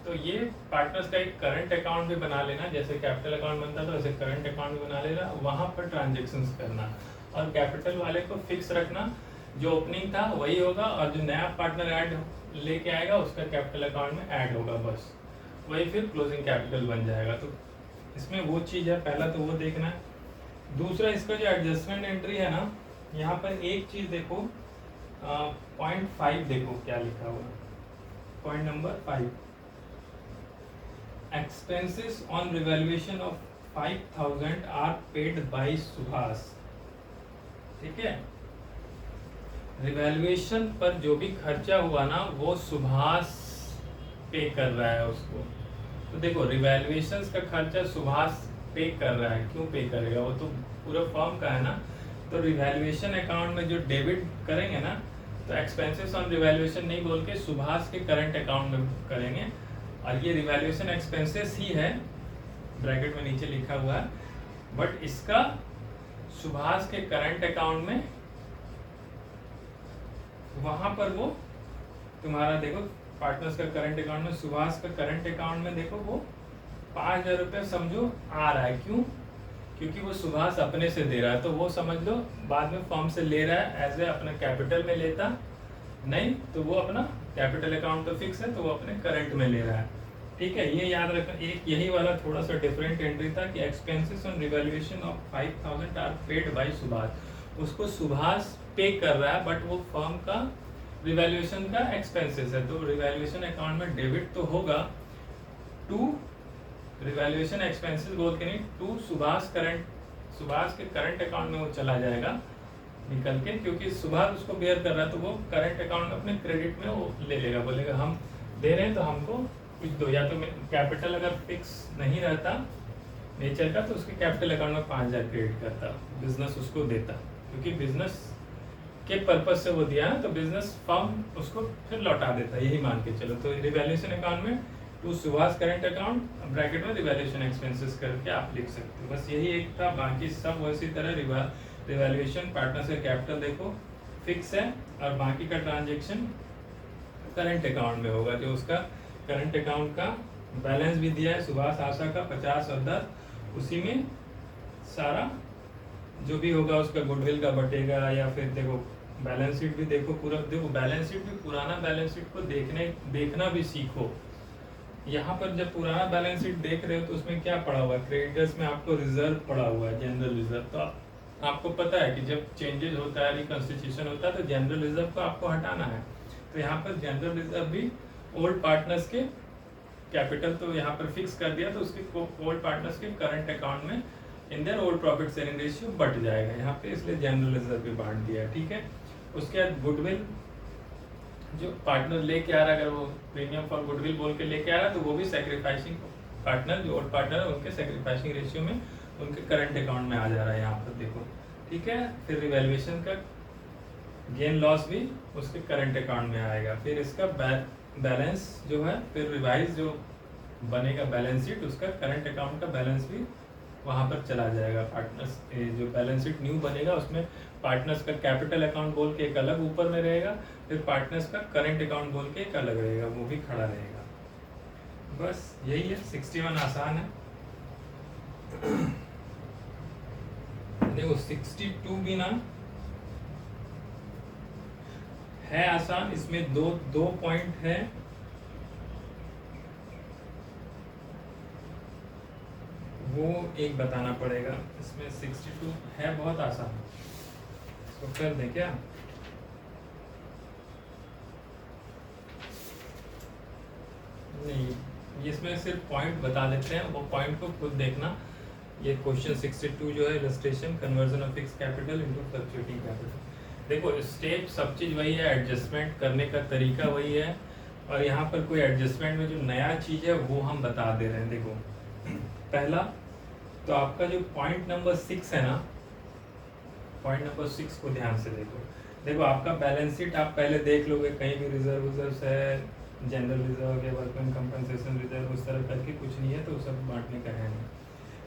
तो ये पार्टनर्स का एक करंट अकाउंट भी बना लेना। जैसे कैपिटल अकाउंट बनता था वैसे करंट अकाउंट भी बना लेना, वहाँ पर ट्रांजेक्शन्स करना, और कैपिटल वाले को फिक्स रखना। जो ओपनिंग था वही होगा, और जो नया पार्टनर ऐड लेके आएगा उसका कैपिटल अकाउंट में ऐड होगा, बस वही फिर क्लोजिंग कैपिटल बन जाएगा। तो इसमें वो चीज़ है, पहला तो वो देखना है। दूसरा, इसका जो एडजस्टमेंट एंट्री है ना, यहाँ पर एक चीज़ देखो, पॉइंट 5 देखो क्या लिखा हुआ है, point number 5, expenses on revaluation of 5,000 are paid by Subhash. ठीक है, रिवैल्यूएशन पर जो भी खर्चा हुआ ना, वो सुभाष पे कर रहा है उसको। तो देखो, रिवैल्यूएशंस का खर्चा सुभाष पे कर रहा है, क्यों पे करेगा, वो तो पूरा फर्म का है ना। तो रिवैल्यूएशन अकाउंट में जो डेबिट करेंगे ना, तो एक्सपेंसेस ऑन रिवैल्यूएशन नहीं बोल के सुभाष के करंट अकाउंट में करेंगे। और ये रिवैल्यूएशन एक्सपेंसेस ही है ब्रैकेट में नीचे लिखा हुआ है, बट इसका सुभाष के करंट अकाउंट में वहां पर वो तुम्हारा देखो पार्टनर्स का करंट अकाउंट में, सुभाष का करंट अकाउंट में देखो वो 5,000 रुपये समझो आ रहा है। क्यों? क्योंकि वो सुभाष अपने से दे रहा है, तो वो समझ लो बाद में फर्म से ले रहा है, एज ए अपना कैपिटल में लेता नहीं, तो वो अपना कैपिटल अकाउंट तो फिक्स है, तो वो अपने करंट में ले रहा है। ठीक है, ये याद रखना। एक यही वाला थोड़ा सा डिफरेंट एंट्री था कि expenses on revaluation of 5,000 are paid by Subhash. उसको सुभाष पे कर रहा है, बट वो फर्म का रिवैल्यूएशन का एक्सपेंसेस है, तो रिवैल्यूएशन अकाउंट में डेबिट तो होगा टू रिवैल्यूएशन एक्सपेंसेस बोल के नहीं, टू सुभाष के करंट अकाउंट में वो चला जाएगा निकल के, क्योंकि सुभाष उसको बेयर कर रहा है, तो वो करंट अकाउंट अपने क्रेडिट में वो ले लेगा, बोलेगा हम दे रहे हैं तो हमको कुछ दो। या तो कैपिटल अगर फिक्स नहीं रहता नेचर का, तो उसके कैपिटल अकाउंट में 5,000 क्रेडिट करता, बिजनेस उसको देता, क्योंकि बिजनेस के पर्पज से वो दिया है, तो बिजनेस फर्म उसको फिर लौटा देता, यही मान के चलो। तो रिवैल्यूएशन अकाउंट में to Subhash current account bracket में रिवैल्यूएशन एक्सपेंसेस करके आप लिख सकते हो। बस यही एक था, बाकी सब वैसी तरह रिवैल्यूएशन पार्टनर्स का कैपिटल देखो फिक्स है, और बाकी का ट्रांजेक्शन करंट अकाउंट में होगा, जो उसका करंट अकाउंट का बैलेंस भी दिया है सुभाष आशा का 50 और 10, उसी में सारा जो भी होगा उसका गुडविल का बटेगा, या फिर देखो बैलेंस शीट भी देखो पूरा, देखो बैलेंस शीट भी, पुराना बैलेंस शीट को देखना भी सीखो। यहाँ पर जब पुराना बैलेंस शीट देख रहे हो तो उसमें क्या पड़ा हुआ है, क्रेडिटर्स में आपको रिजर्व पड़ा हुआ है, जनरल रिजर्व। तो आपको पता है कि जब चेंजेस होता है, रिकंस्टिट्यूशन होता है, तो जनरल रिजर्व को आपको हटाना है। तो यहाँ पर जनरल रिजर्व भी ओल्ड पार्टनर्स के कैपिटल तो यहाँ पर फिक्स कर दिया, तो उसके ओल्ड पार्टनर्स के करंट अकाउंट में in their old profit sharing ratio बढ़ जाएगा यहाँ पे, इसलिए जनरल रिजर्व भी बांट दिया है। ठीक है, उसके बाद गुडविल जो पार्टनर लेके आ रहा है, अगर वो प्रीमियम फॉर गुडविल बोल के लेके आ रहा है, तो वो भी सैक्रिफाइसिंग पार्टनर जो ओल्ड पार्टनर है उनके सैक्रिफाइसिंग रेशियो में उनके करंट अकाउंट में आ जा रहा है यहाँ पर देखो। ठीक है, फिर रिवैल्यूएशन का गेन लॉस भी उसके करंट अकाउंट में आएगा। फिर इसका बैलेंस जो है, फिर रिवाइज जो बनेगा बैलेंस शीट, उसका करंट अकाउंट का बैलेंस भी वहाँ पर चला जाएगा। पार्टनर्स जो बैलेंस शीट न्यू बनेगा उसमें पार्टनर्स का कैपिटल अकाउंट बोल के एक अलग ऊपर में रहेगा, फिर पार्टनर्स का करंट अकाउंट बोल के एक अलग रहेगा, वो भी खड़ा रहेगा। बस यही है, 61 आसान है। देखो 62 भी ना है आसान, इसमें दो पॉइंट है, वो एक बताना पड़ेगा। इसमें 62 है बहुत आसान, इसको कर दें क्या? नहीं, इसमें सिर्फ पॉइंट बता देते हैं, वो पॉइंट को खुद देखना। ये क्वेश्चन 62 जो है, illustration conversion of fix capital into fluctuating capital. देखो स्टेप सब चीज़ वही है, एडजस्टमेंट करने का तरीका वही है, और यहाँ पर कोई एडजस्टमेंट में जो नया चीज़ है वो हम बता दे रहे हैं। देखो पहला तो आपका जो पॉइंट नंबर 6 है ना, पॉइंट नंबर 6 को ध्यान से देखो आपका बैलेंस शीट आप पहले देख लोगे, कहीं भी रिजर्व है, जनरल रिजर्व या वर्कमैन कंपनसेशन रिजर्व उस तरह करके कुछ नहीं है, तो सब बांटने का है नहीं।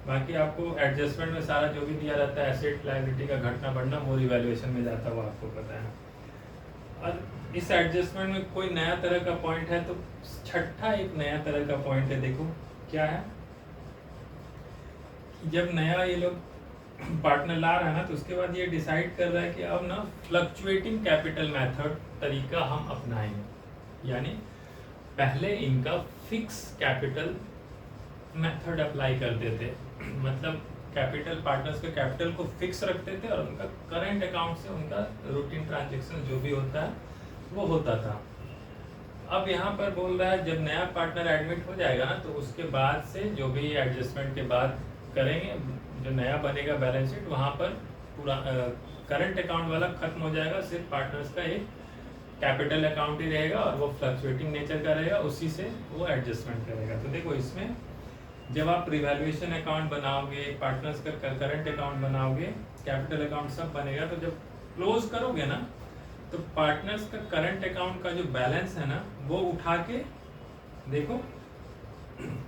बाकी आपको एडजस्टमेंट में सारा जो भी दिया जाता है, एसेट लायबिलिटी का घटना बढ़ना, वो रिवैल्यूएशन में जाता है, वो आपको पता है। और इस एडजस्टमेंट में कोई नया तरह का पॉइंट है, तो छठा एक नया तरह का पॉइंट है। देखो क्या है, जब नया ये लोग पार्टनर ला रहा है ना, तो उसके बाद ये डिसाइड कर रहा है कि अब ना फ्लक्चुएटिंग कैपिटल मेथड तरीका हम अपनाएंगे, यानी पहले इनका फिक्स कैपिटल मेथड अप्लाई करते थे, मतलब कैपिटल पार्टनर्स के कैपिटल को फिक्स रखते थे, और उनका करंट अकाउंट से उनका रूटीन ट्रांजैक्शन जो भी होता है वो होता था। अब यहाँ पर बोल रहा है जब नया पार्टनर एडमिट हो जाएगा ना, तो उसके बाद से जो भी एडजस्टमेंट के बाद करेंगे, जो नया बनेगा बैलेंस शीट, वहाँ पर पूरा करंट अकाउंट वाला खत्म हो जाएगा, सिर्फ पार्टनर्स का एक कैपिटल अकाउंट ही रहेगा, और वो फ्लक्चुएटिंग नेचर का रहेगा, उसी से वो एडजस्टमेंट करेगा। तो देखो इसमें जब आप रिवैल्यूएशन अकाउंट बनाओगे, पार्टनर्स का करंट अकाउंट बनाओगे, कैपिटल अकाउंट सब बनेगा, तो जब क्लोज करोगे ना, तो पार्टनर्स का करंट अकाउंट का जो बैलेंस है ना, वो उठा के देखो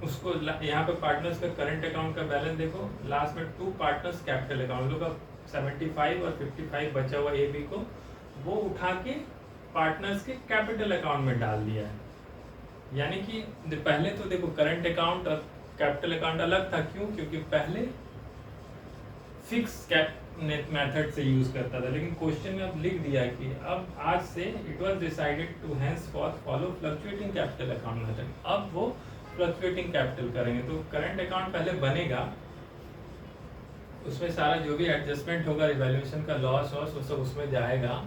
उसको यहाँ पे पार्टनर्स का करंट अकाउंट का बैलेंस देखो, लास्ट में 2 पार्टनर्स कैपिटल अकाउंट, लोग 75 और 55 बचा हुआ AB को वो उठा के पार्टनर्स के कैपिटल अकाउंट में डाल दिया है। यानी कि पहले तो देखो करंट अकाउंट और कैपिटल अकाउंट अलग था, क्यों? क्योंकि पहले फिक्स मेथड से यूज करता था, लेकिन क्वेश्चन में अब लिख दिया कि अब आज से it was decided to henceforth follow fluctuating capital account method. अब वो फ्लक्चुएटिंग कैपिटल करेंगे, तो करंट अकाउंट पहले बनेगा, उसमें सारा जो भी एडजस्टमेंट होगा रिवैल्यूएशन का लॉस वॉस वो सब उसमें जाएगा,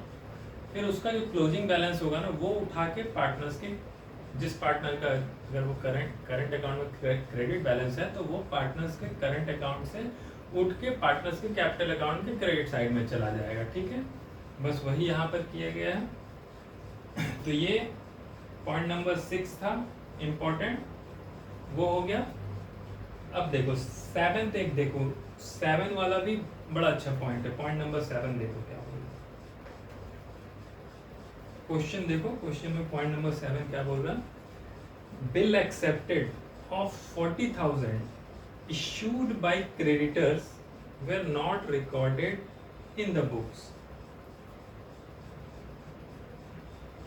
फिर उसका जो क्लोजिंग बैलेंस होगा ना वो उठा के पार्टनर्स के, जिस पार्टनर का अगर वो करंट अकाउंट में क्रेडिट बैलेंस है तो वो पार्टनर्स के करंट अकाउंट से उठ के पार्टनर्स के कैपिटल अकाउंट के क्रेडिट साइड में चला जाएगा। ठीक है, बस वही यहाँ पर किया गया है। तो ये पॉइंट नंबर 6 था इम्पोर्टेंट, वो हो गया। अब देखो 7th, एक देखो 7 वाला भी बड़ा अच्छा पॉइंट है। पॉइंट नंबर 7 देखो क्या बोल रहा है क्वेश्चन, देखो क्वेश्चन में पॉइंट नंबर 7 क्या बोल रहा है, bill accepted of 40,000 issued by creditors were not recorded in the books।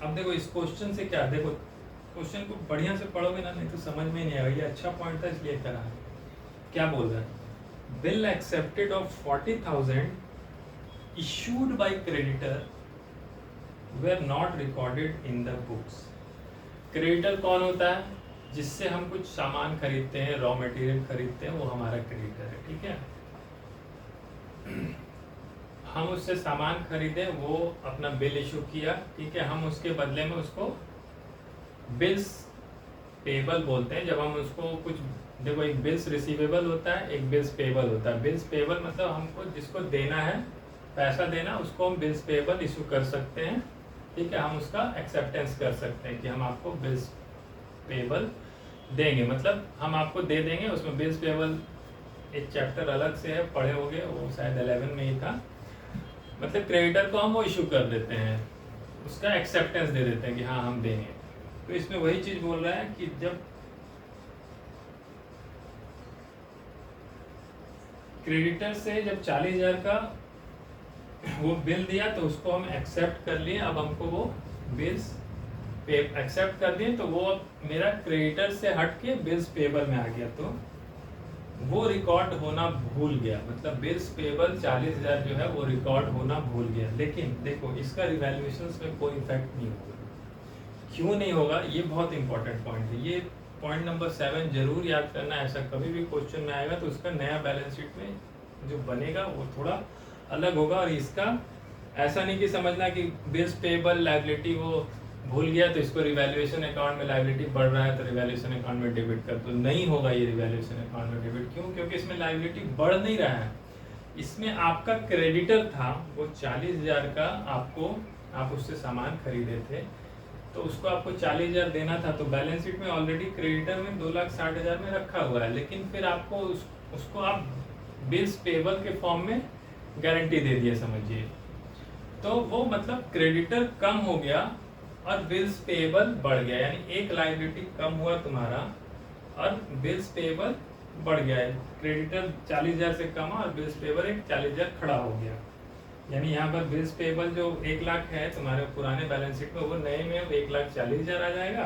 अब देखो इस क्वेश्चन से क्या, देखो क्वेश्चन को बढ़िया से पढ़ोगे ना, नहीं तो समझ में नहीं आएगा। ये अच्छा पॉइंट था इसलिए करा है। क्या बोल रहा है, bill accepted of 40,000 issued by creditor were not recorded in the books। Creditor कौन होता है? जिससे हम कुछ सामान खरीदते हैं, रॉ मटेरियल खरीदते हैं, वो हमारा क्रेडिटर है। ठीक है, हम उससे सामान खरीदे, वो अपना बिल इशू किया, ठीक है, हम उसके बदले में उसको बिल्स पेबल बोलते हैं। जब हम उसको कुछ, देखो एक बिल्स रिसीवेबल होता है, एक बिल्स पेबल होता है। बिल्स पेबल मतलब हमको जिसको देना है, पैसा देना, उसको हम बिल्स पेबल इशू कर सकते हैं। ठीक है, हम उसका एक्सेप्टेंस कर सकते हैं कि हम आपको बिल्स पेबल देंगे, मतलब हम आपको दे देंगे। उसमें बिल्स पेबल एक चैप्टर अलग से है, पढ़े होंगे, वो शायद 11 में ही था। मतलब क्रेडिटर को हम वो इशू कर देते हैं, उसका एक्सेप्टेंस दे देते हैं कि हाँ हम देंगे। तो इसमें वही चीज बोल रहा है कि जब क्रेडिटर से जब 40,000 का वो बिल दिया तो उसको हम एक्सेप्ट कर लिए, अब हमको वो बिल्स पे एक्सेप्ट कर दिए, तो वो अब मेरा क्रेडिटर से हट के बिल्स पेबल में आ गया, तो वो रिकॉर्ड होना भूल गया। मतलब बिल्स पेबल 40,000 जो है वो रिकॉर्ड होना भूल गया। लेकिन देखो इसका रिवैल्यूएशन में कोई इफेक्ट नहीं होगा। क्यों नहीं होगा, ये बहुत इंपॉर्टेंट पॉइंट है। ये पॉइंट नंबर 7 जरूर याद करना। ऐसा कभी भी क्वेश्चन में आएगा तो उसका नया बैलेंस शीट में जो बनेगा वो थोड़ा अलग होगा। और इसका ऐसा नहीं कि समझना कि बिल्स पेबल लायबिलिटी वो भूल गया तो इसको रिवैल्यूएशन अकाउंट में लायबिलिटी बढ़ रहा है तो रिवैल्यूएशन अकाउंट में डेबिट कर दो। नहीं होगा ये रिवैल्यूएशन अकाउंट में डेबिट। क्यों? क्योंकि इसमें लायबिलिटी बढ़ नहीं रहा है। इसमें आपका क्रेडिटर था, वो 40,000 का आपको, आप उससे सामान खरीदे थे तो उसको आपको 40,000 देना था, तो बैलेंस शीट में ऑलरेडी क्रेडिटर में 2,60,000 में रखा हुआ है। लेकिन फिर आपको उसको आप बिल्स पेबल के फॉर्म में गारंटी दे दिए समझिए, तो वो मतलब क्रेडिटर कम हो गया और बिल्स पेबल बढ़ गया। यानी एक लायबिलिटी कम हुआ तुम्हारा और बिल्स पेबल बढ़ गया है। क्रेडिटर 40,000 से कम और बिल्स पेबल एक 40,000 खड़ा हो गया। यानी यहाँ पर बिल्स पेबल जो 1 लाख है तुम्हारे पुराने बैलेंस शीट में, वो नए में 1,40,000 आ जाएगा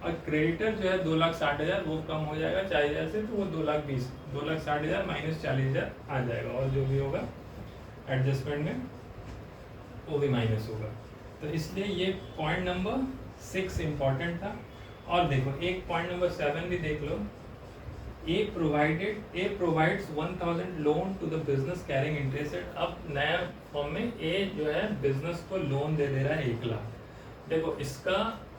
और क्रेडिटर जो है 2,60,000 वो कम हो जाएगा 40,000 से, तो वो 2,60,000 माइनस 40,000 आ जाएगा और जो भी होगा एडजस्टमेंट में वो भी माइनस होगा। तो इसलिए ये पॉइंट नंबर 6 इम्पॉर्टेंट था। और देखो एक पॉइंट नंबर 7 भी देख लो। A provides 1,000 loan to the business carrying interest. अब नया फॉर्म में A जो है बिजनेस को लोन दे रहा है 1 लाख। देखो इसका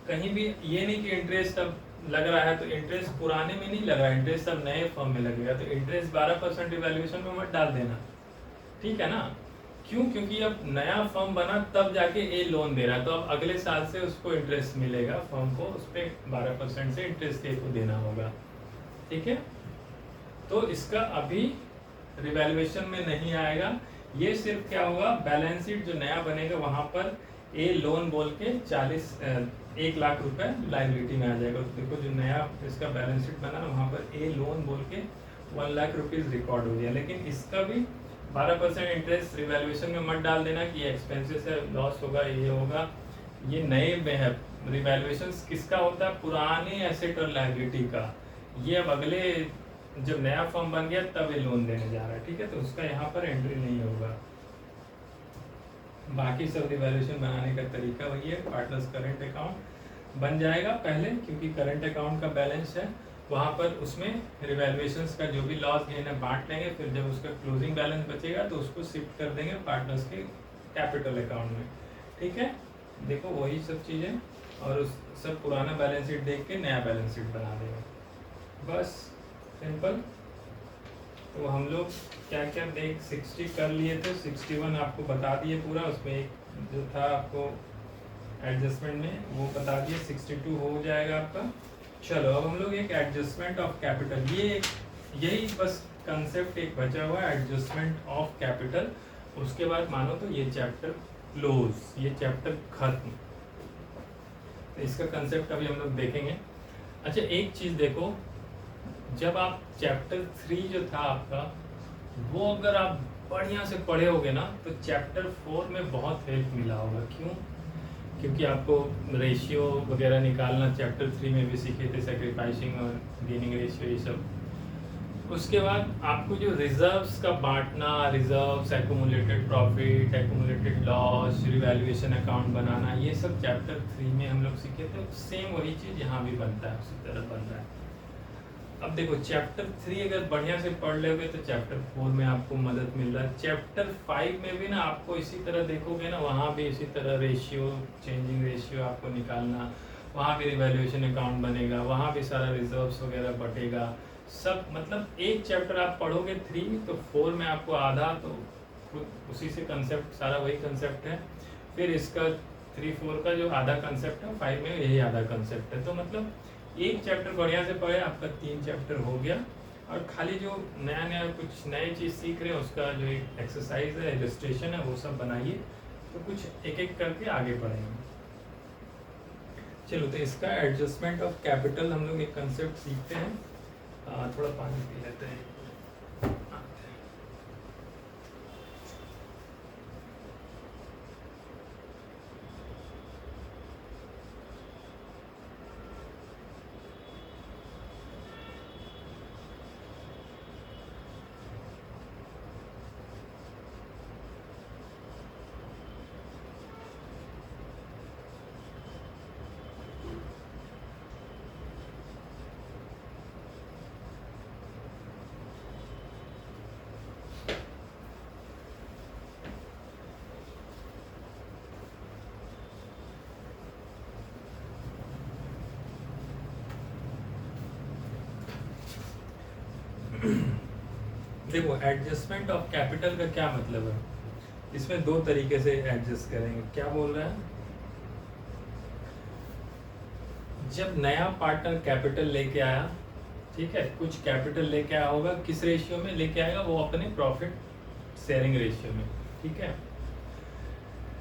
कहीं भी ये नहीं कि इंटरेस्ट अब लग रहा है, तो इंटरेस्ट पुराने में नहीं लग रहा है, इंटरेस्ट अब नए फॉर्म में लगेगा। तो इंटरेस्ट 12% इवैल्यूएशन में मत डाल देना, ठीक है ना। क्यों? क्योंकि अब नया फर्म बना तब जाके A लोन दे रहा है, तो अब अगले साल से उसको इंटरेस्ट मिलेगा, फर्म को उस पर 12% से इंटरेस्ट A को देना होगा, ठीक है। तो इसका अभी रिवैल्यूएशन में नहीं आएगा। ये सिर्फ क्या होगा, बैलेंस शीट जो नया बनेगा वहां पर ए लोन बोल के 1 लाख रुपए लाइबिलिटी में आ जाएगा। तो देखो जो नया इसका बैलेंस शीट बना ना वहाँ पर ए लोन बोल के 1 लाख रुपीज़ रिकॉर्ड हो गया। लेकिन इसका भी 12% इंटरेस्ट रिवैल्यूएशन में मत डाल देना कि ये एक्सपेंसेस है, लॉस होगा, ये होगा। ये नए में है, रिवैल्यूएशन किसका होता है? पुराने एसेट और लाइबिलिटी का। ये अब अगले जब नया फॉर्म बन गया तब ये लोन देने जा रहा है, ठीक है। तो उसका यहाँ पर एंट्री नहीं होगा। बाकी सब रिवैल्यूएशन बनाने का तरीका वही है। पार्टनर्स करंट अकाउंट बन जाएगा पहले, क्योंकि करंट अकाउंट का बैलेंस है, वहाँ पर उसमें रिवैल्यूएशंस का जो भी लॉस गेन है बांट लेंगे। फिर जब उसका क्लोजिंग बैलेंस बचेगा तो उसको शिफ्ट कर देंगे पार्टनर्स के कैपिटल अकाउंट में, ठीक है। देखो वही सब चीज़ें, और उस सब पुराना बैलेंस शीट देख के नया बैलेंस शीट बना देंगे, बस सिंपल। तो हम लोग क्या क्या देख 60 कर लिए थे, 61 आपको बता दिए पूरा। उसमें एक जो था आपको एडजस्टमेंट में वो बता दिए, 62 हो जाएगा आपका। चलो अब हम लोग एक एडजस्टमेंट ऑफ कैपिटल, ये यही बस कंसेप्ट एक बचा हुआ है, एडजस्टमेंट ऑफ कैपिटल। उसके बाद मानो तो ये चैप्टर क्लोज, ये चैप्टर खत्म। तो इसका कंसेप्ट अभी हम लोग देखेंगे। अच्छा एक चीज़ देखो, जब आप चैप्टर 3 जो था आपका, वो अगर आप बढ़िया से पढ़े होगे ना तो चैप्टर 4 में बहुत हेल्प मिला होगा। क्यों? क्योंकि आपको रेशियो वगैरह निकालना चैप्टर 3 में भी सीखे थे, सैक्रिफाइसिंग और गेनिंग रेशियो, ये सब। उसके बाद आपको जो रिजर्व्स का बांटना, reserves, accumulated profit, accumulated loss, revaluation account बनाना, ये सब चैप्टर 3 में हम लोग सीखे थे। सेम वही चीज़ यहाँ भी बनता है, उसी तरह बन रहा है। अब देखो चैप्टर 3 अगर बढ़िया से पढ़ लोगे तो चैप्टर 4 में आपको मदद मिल रहा है। चैप्टर 5 में भी ना आपको इसी तरह देखोगे ना, वहाँ भी इसी तरह रेशियो, चेंजिंग रेशियो आपको निकालना, वहाँ भी रिवैल्यूएशन अकाउंट बनेगा, वहाँ भी सारा रिजर्व्स वगैरह बटेगा सब। मतलब एक चैप्टर आप पढ़ोगे 3 तो 4 में आपको आधा तो उसी से कंसेप्ट, सारा वही कंसेप्ट है। फिर इसका 3-4 का जो आधा कंसेप्ट है 5 में यही आधा कंसेप्ट है। तो मतलब एक चैप्टर बढ़िया से पढ़े आपका 3 चैप्टर हो गया। और खाली जो नया नया कुछ नई चीज़ सीख रहे हैं उसका जो एक एक्सरसाइज है, इलस्ट्रेशन है, वो सब बनाइए। तो कुछ एक एक करके आगे बढ़ेंगे। चलो तो इसका एडजस्टमेंट ऑफ कैपिटल हम लोग एक कंसेप्ट सीखते हैं। थोड़ा पानी पी लेते हैं। देखो एडजस्टमेंट ऑफ कैपिटल का क्या मतलब है, इसमें 2 तरीके से एडजस्ट करेंगे। क्या बोल रहा है? जब नया पार्टनर कैपिटल लेके आया, ठीक है, कुछ कैपिटल लेके आया होगा, किस रेशियो में लेके आएगा? वो अपने प्रॉफिट शेयरिंग रेशियो में, ठीक है।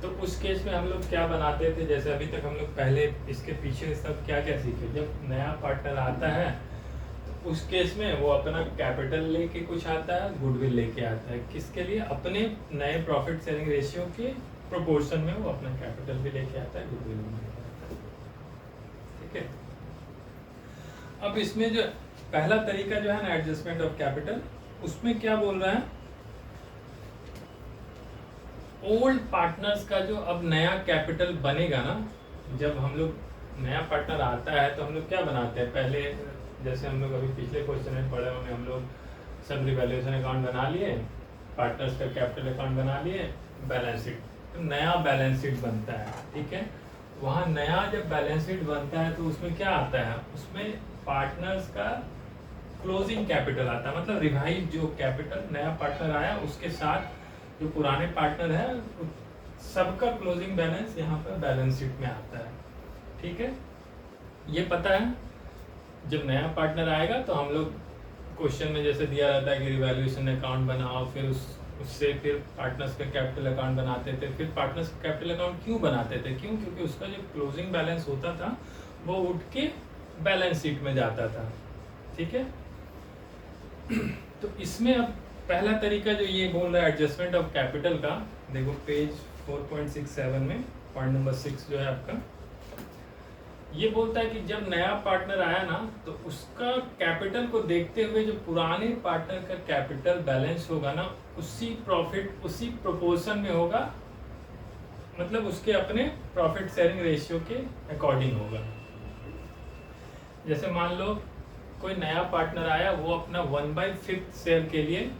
तो उस केस में हम लोग क्या बनाते थे, जैसे अभी तक हम लोग पहले इसके पीछे सब क्या क्या सीखे। जब नया पार्टनर आता है तो उस केस में वो अपना कैपिटल लेके कुछ आता है, गुडविल लेके आता है। किसके लिए? अपने नए प्रॉफिट शेयरिंग रेशियो के प्रोपोर्शन में वो अपना कैपिटल भी लेके आता है, गुडविल भी लेके आता है, ठीक है। अब इसमें जो पहला तरीका जो है ना एडजस्टमेंट ऑफ कैपिटल, उसमें क्या बोल रहा है? ओल्ड पार्टनर्स का जो अब नया कैपिटल बनेगा ना, जब हम लोग नया पार्टनर आता है तो हम लोग क्या बनाते हैं? पहले जैसे हम लोग अभी पिछले क्वेश्चन में पढ़े होंगे, हम लोग सब रिवैल्यूएशन अकाउंट बना लिए, पार्टनर्स का कैपिटल अकाउंट बना लिए, बैलेंस शीट, तो नया बैलेंस शीट बनता है, ठीक है। वहाँ नया जब बैलेंस शीट बनता है तो उसमें क्या आता है? उसमें पार्टनर्स का क्लोजिंग कैपिटल आता है, मतलब रिवाइज जो कैपिटल नया पार्टनर आया उसके साथ जो पुराने पार्टनर है सबका क्लोजिंग बैलेंस यहाँ पर बैलेंस शीट में आता है, ठीक है। ये पता है जब नया पार्टनर आएगा तो हम लोग क्वेश्चन में जैसे दिया रहता है कि रिवैल्यूएशन अकाउंट बनाओ, फिर उस उससे फिर पार्टनर्स का कैपिटल अकाउंट बनाते थे। फिर पार्टनर्स का कैपिटल अकाउंट क्यों बनाते थे? क्यों? क्योंकि उसका जो क्लोजिंग बैलेंस होता था वो उठ के बैलेंस शीट में जाता था। ठीक है। तो इसमें अब पहला तरीका जो ये बोल रहा है एडजस्टमेंट ऑफ कैपिटल का, देखो पेज 4.67 में पॉइंट नंबर 6 जो है आपका, ये बोलता है कि जब नया पार्टनर आया ना तो उसका कैपिटल को देखते हुए जो पुराने पार्टनर का कैपिटल बैलेंस होगा ना, उसी प्रॉफिट उसी प्रोपोर्शन में होगा, मतलब उसके अपने प्रॉफिट शेयरिंग रेशियो के अकॉर्डिंग होगा। जैसे मान लो कोई नया पार्टनर आया, वो अपना 1/5 शेयर के लिए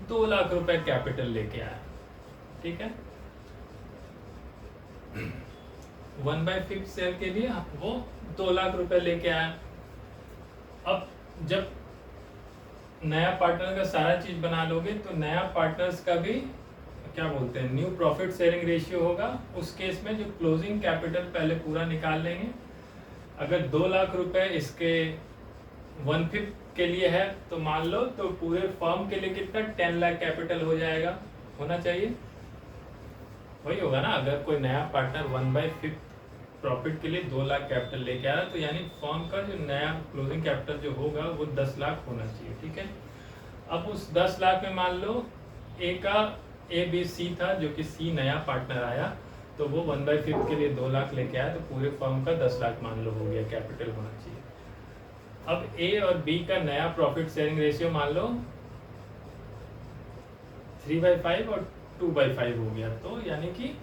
2 लाख रुपए कैपिटल लेके आया। ठीक है, 1/5 शेयर के लिए वो 2 लाख रुपए लेके आया। अब जब नया पार्टनर का सारा चीज बना लोगे तो नया पार्टनर्स का भी क्या बोलते हैं, न्यू प्रॉफिट शेयरिंग रेशियो होगा। उस केस में जो क्लोजिंग कैपिटल पहले पूरा निकाल लेंगे। अगर 2 लाख रुपए इसके 1/5 के लिए है तो मान लो तो पूरे फर्म के लिए कितना 10 लाख कैपिटल हो जाएगा, होना चाहिए वही होगा ना। अगर कोई नया पार्टनर 1/5 प्रॉफिट के लिए 2 लाख कैपिटल लेके आ रहा है तो यानी फर्म का जो नया क्लोजिंग कैपिटल जो होगा वो 10 लाख होना चाहिए। ठीक है, अब उस 10 लाख में मान लो ए का ABC था, जो कि C नया पार्टनर आया तो वो 1/5 के लिए 2 लाख लेके आया, तो पूरे फर्म का 10 लाख मान लो हो गया कैपिटल होना चाहिए। अब A और B का नया प्रॉफिट शेयरिंग रेशियो मान लो 3/5 और 2/5 हो गया, तो यानी कि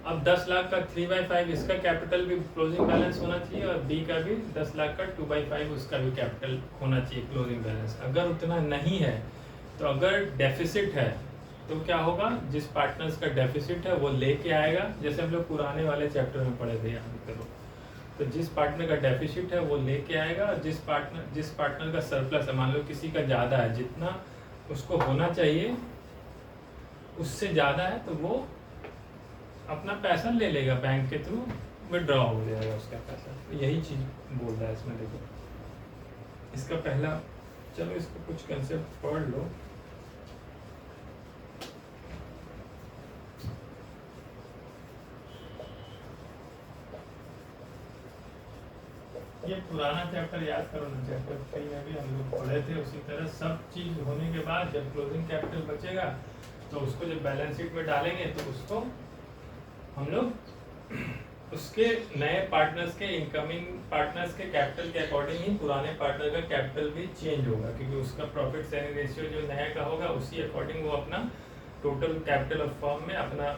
अब 10 लाख का 3/5 इसका कैपिटल भी क्लोजिंग बैलेंस होना चाहिए और B का भी 10 लाख का 2/5 उसका भी कैपिटल होना चाहिए क्लोजिंग बैलेंस। अगर उतना नहीं है तो अगर डेफिसिट है तो क्या होगा, जिस पार्टनर्स का डेफिसिट है वो लेके आएगा, जैसे हम लोग पुराने वाले चैप्टर में पढ़े थे, याद करो। तो जिस पार्टनर का डेफिसिट है वो लेके आएगा, और जिस पार्टनर का सरप्लस है, मान लो किसी का ज़्यादा है, जितना उसको होना चाहिए उससे ज़्यादा है, तो वो अपना पैसा ले लेगा बैंक के थ्रू, विड्रॉ हो जाएगा उसका पैसा। तो यही चीज़ बोल रहा है इसमें। देखो इसका पहला, चलो इसको कुछ कंसेप्ट पढ़ लो। ये पुराना चैप्टर याद करो ना, चैप्टर 3 में भी हम लोग पढ़े थे। उसी तरह सब चीज़ होने के बाद जब क्लोजिंग कैपिटल बचेगा तो उसको जब बैलेंस शीट में डालेंगे तो उसको हम लोग उसके नए पार्टनर्स के, इनकमिंग पार्टनर्स के कैपिटल के अकॉर्डिंग ही पुराने पार्टनर का कैपिटल भी चेंज होगा, क्योंकि उसका प्रॉफिट शेयरिंग रेशियो जो नया का होगा उसी अकॉर्डिंग वो अपना टोटल कैपिटल ऑफ फर्म में अपना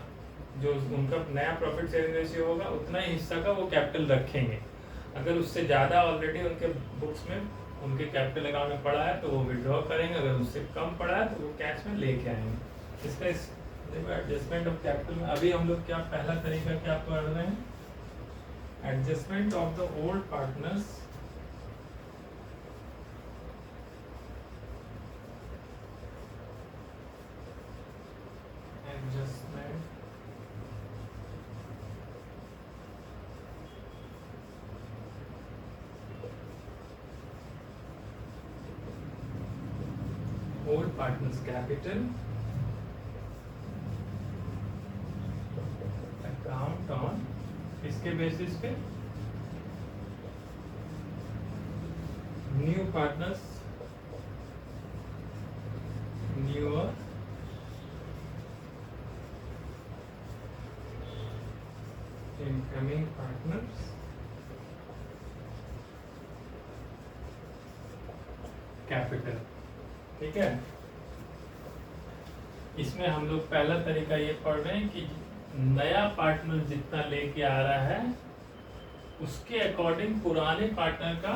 जो उनका नया प्रॉफिट शेयरिंग रेशियो होगा उतना ही हिस्सा का वो कैपिटल रखेंगे। अगर उससे ज़्यादा ऑलरेडी उनके बुक्स में उनके कैपिटल अकाउंट में पड़ा है तो वो विड्रॉ करेंगे, अगर उससे कम पड़ा है तो वो कैश में लेके आएंगे। इसका देखो एडजस्टमेंट ऑफ कैपिटल में अभी हम लोग क्या पहला तरीका क्या पढ़ रहे हैं, adjustment of the old partners old partners capital account on इसके बेसिस पे new partners, newer incoming partners capital. ठीक है, इसमें हम लोग पहला तरीका ये पढ़ रहे हैं कि नया पार्टनर जितना लेके आ रहा है उसके अकॉर्डिंग पुराने पार्टनर का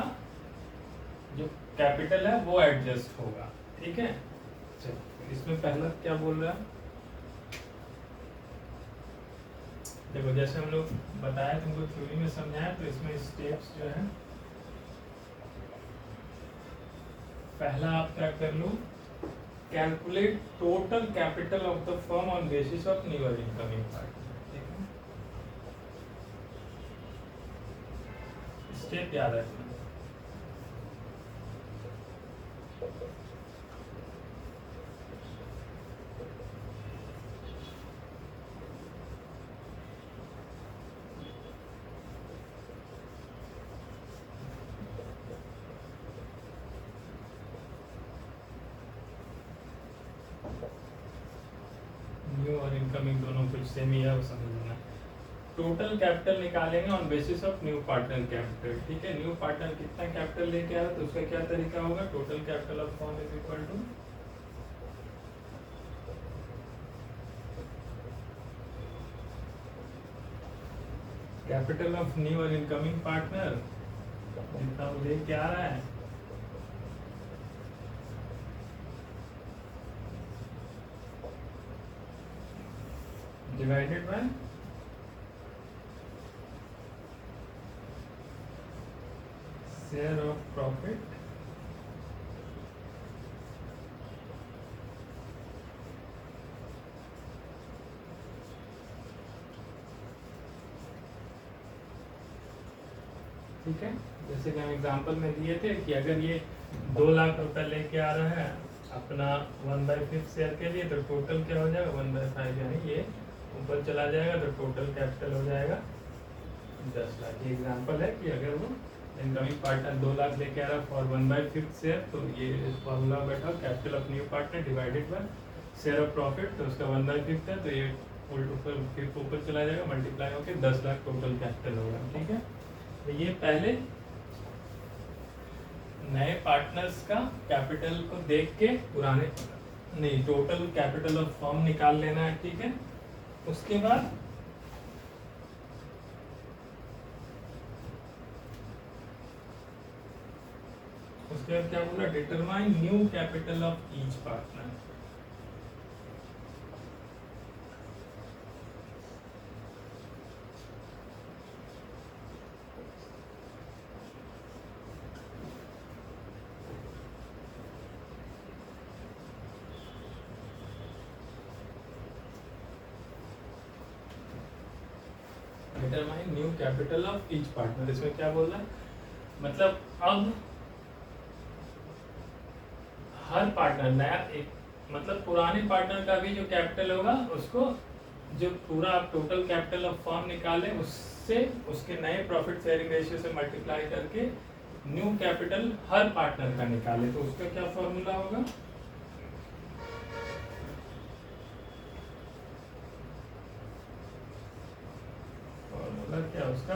जो कैपिटल है वो एडजस्ट होगा। ठीक है, चलो इसमें पहला क्या बोल रहा है, देखो जैसे हम लोग बताया तुमको थ्योरी में समझाया, तो इसमें स्टेप्स जो है, पहला आप क्या कर लो, calculate total capital of the firm on basis of newer incoming partner. ठीक है, स्टेप याद रखना। जो सेम ही है वो समझ लेना। टोटल कैपिटल निकालेंगे on basis of new partner capital, ठीक है। न्यू पार्टनर कितना कैपिटल लेके आया तो उसका क्या तरीका होगा, total capital of firm is equal to capital of new और इनकमिंग पार्टनर जितना वो लेके आ रहा है divided by share of profit ठीक है। जैसे कि हम एग्जांपल में दिए थे कि अगर ये 2 लाख रुपए लेके आ रहा है अपना 1/5 शेयर के लिए तो टोटल क्या हो जाएगा 1/5, यानी ये ऊपर चला जाएगा तो टोटल कैपिटल हो जाएगा 10 लाख। ये एग्जांपल है कि अगर वो इनकमिंग पार्टनर 2 लाख लेके आ रहा है फॉर 1/5 शेयर तो ये फॉर्मूला बैठा capital of new partner divided by share of profit, तो उसका 1/5 है तो ये ऊपर चला जाएगा मल्टीप्लाई होकर 10 लाख टोटल कैपिटल होगा, ठीक है। तो ये पहले नए पार्टनर्स का कैपिटल को देख के पुराने नहीं टोटल कैपिटल ऑफ फर्म निकाल लेना है, ठीक है। उसके बाद क्या बोला, determine new capital of each partner. Determine new capital of each partner, इसमें क्या बोल रहा है, मतलब अब हर पार्टनर नया एक मतलब पुराने पार्टनर का भी जो कैपिटल होगा उसको जो पूरा आप टोटल कैपिटल ऑफ फर्म निकाले उससे उसके नए प्रॉफिट शेयरिंग रेशियो से मल्टीप्लाई करके न्यू कैपिटल हर पार्टनर का निकाले, तो उसका क्या फॉर्मूला होगा, क्या उसका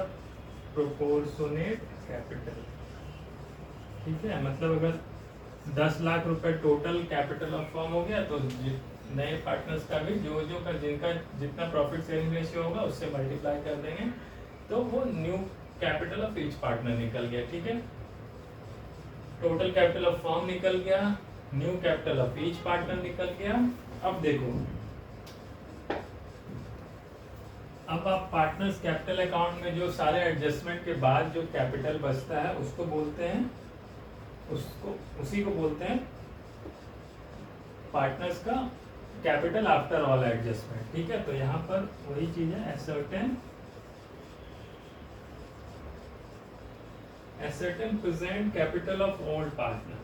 प्रोपोर्शनेट कैपिटल, ठीक है। मतलब अगर 10 लाख रुपए टोटल कैपिटल ऑफ फर्म हो गया तो नए पार्टनर्स का भी जो का जिनका जितना प्रॉफिट शेयरिंग रेशियो होगा उससे मल्टीप्लाई कर देंगे तो वो new capital of each partner निकल गया, ठीक है। टोटल कैपिटल ऑफ फर्म निकल गया, new capital of each partner निकल गया। अब देखो, अब आप पार्टनर्स कैपिटल अकाउंट में जो सारे एडजस्टमेंट के बाद जो कैपिटल बचता है उसको बोलते हैं उसी को बोलते हैं पार्टनर्स का कैपिटल आफ्टर ऑल एडजस्टमेंट, ठीक है। तो यहाँ पर वही चीज है, ascertain present capital of old partner,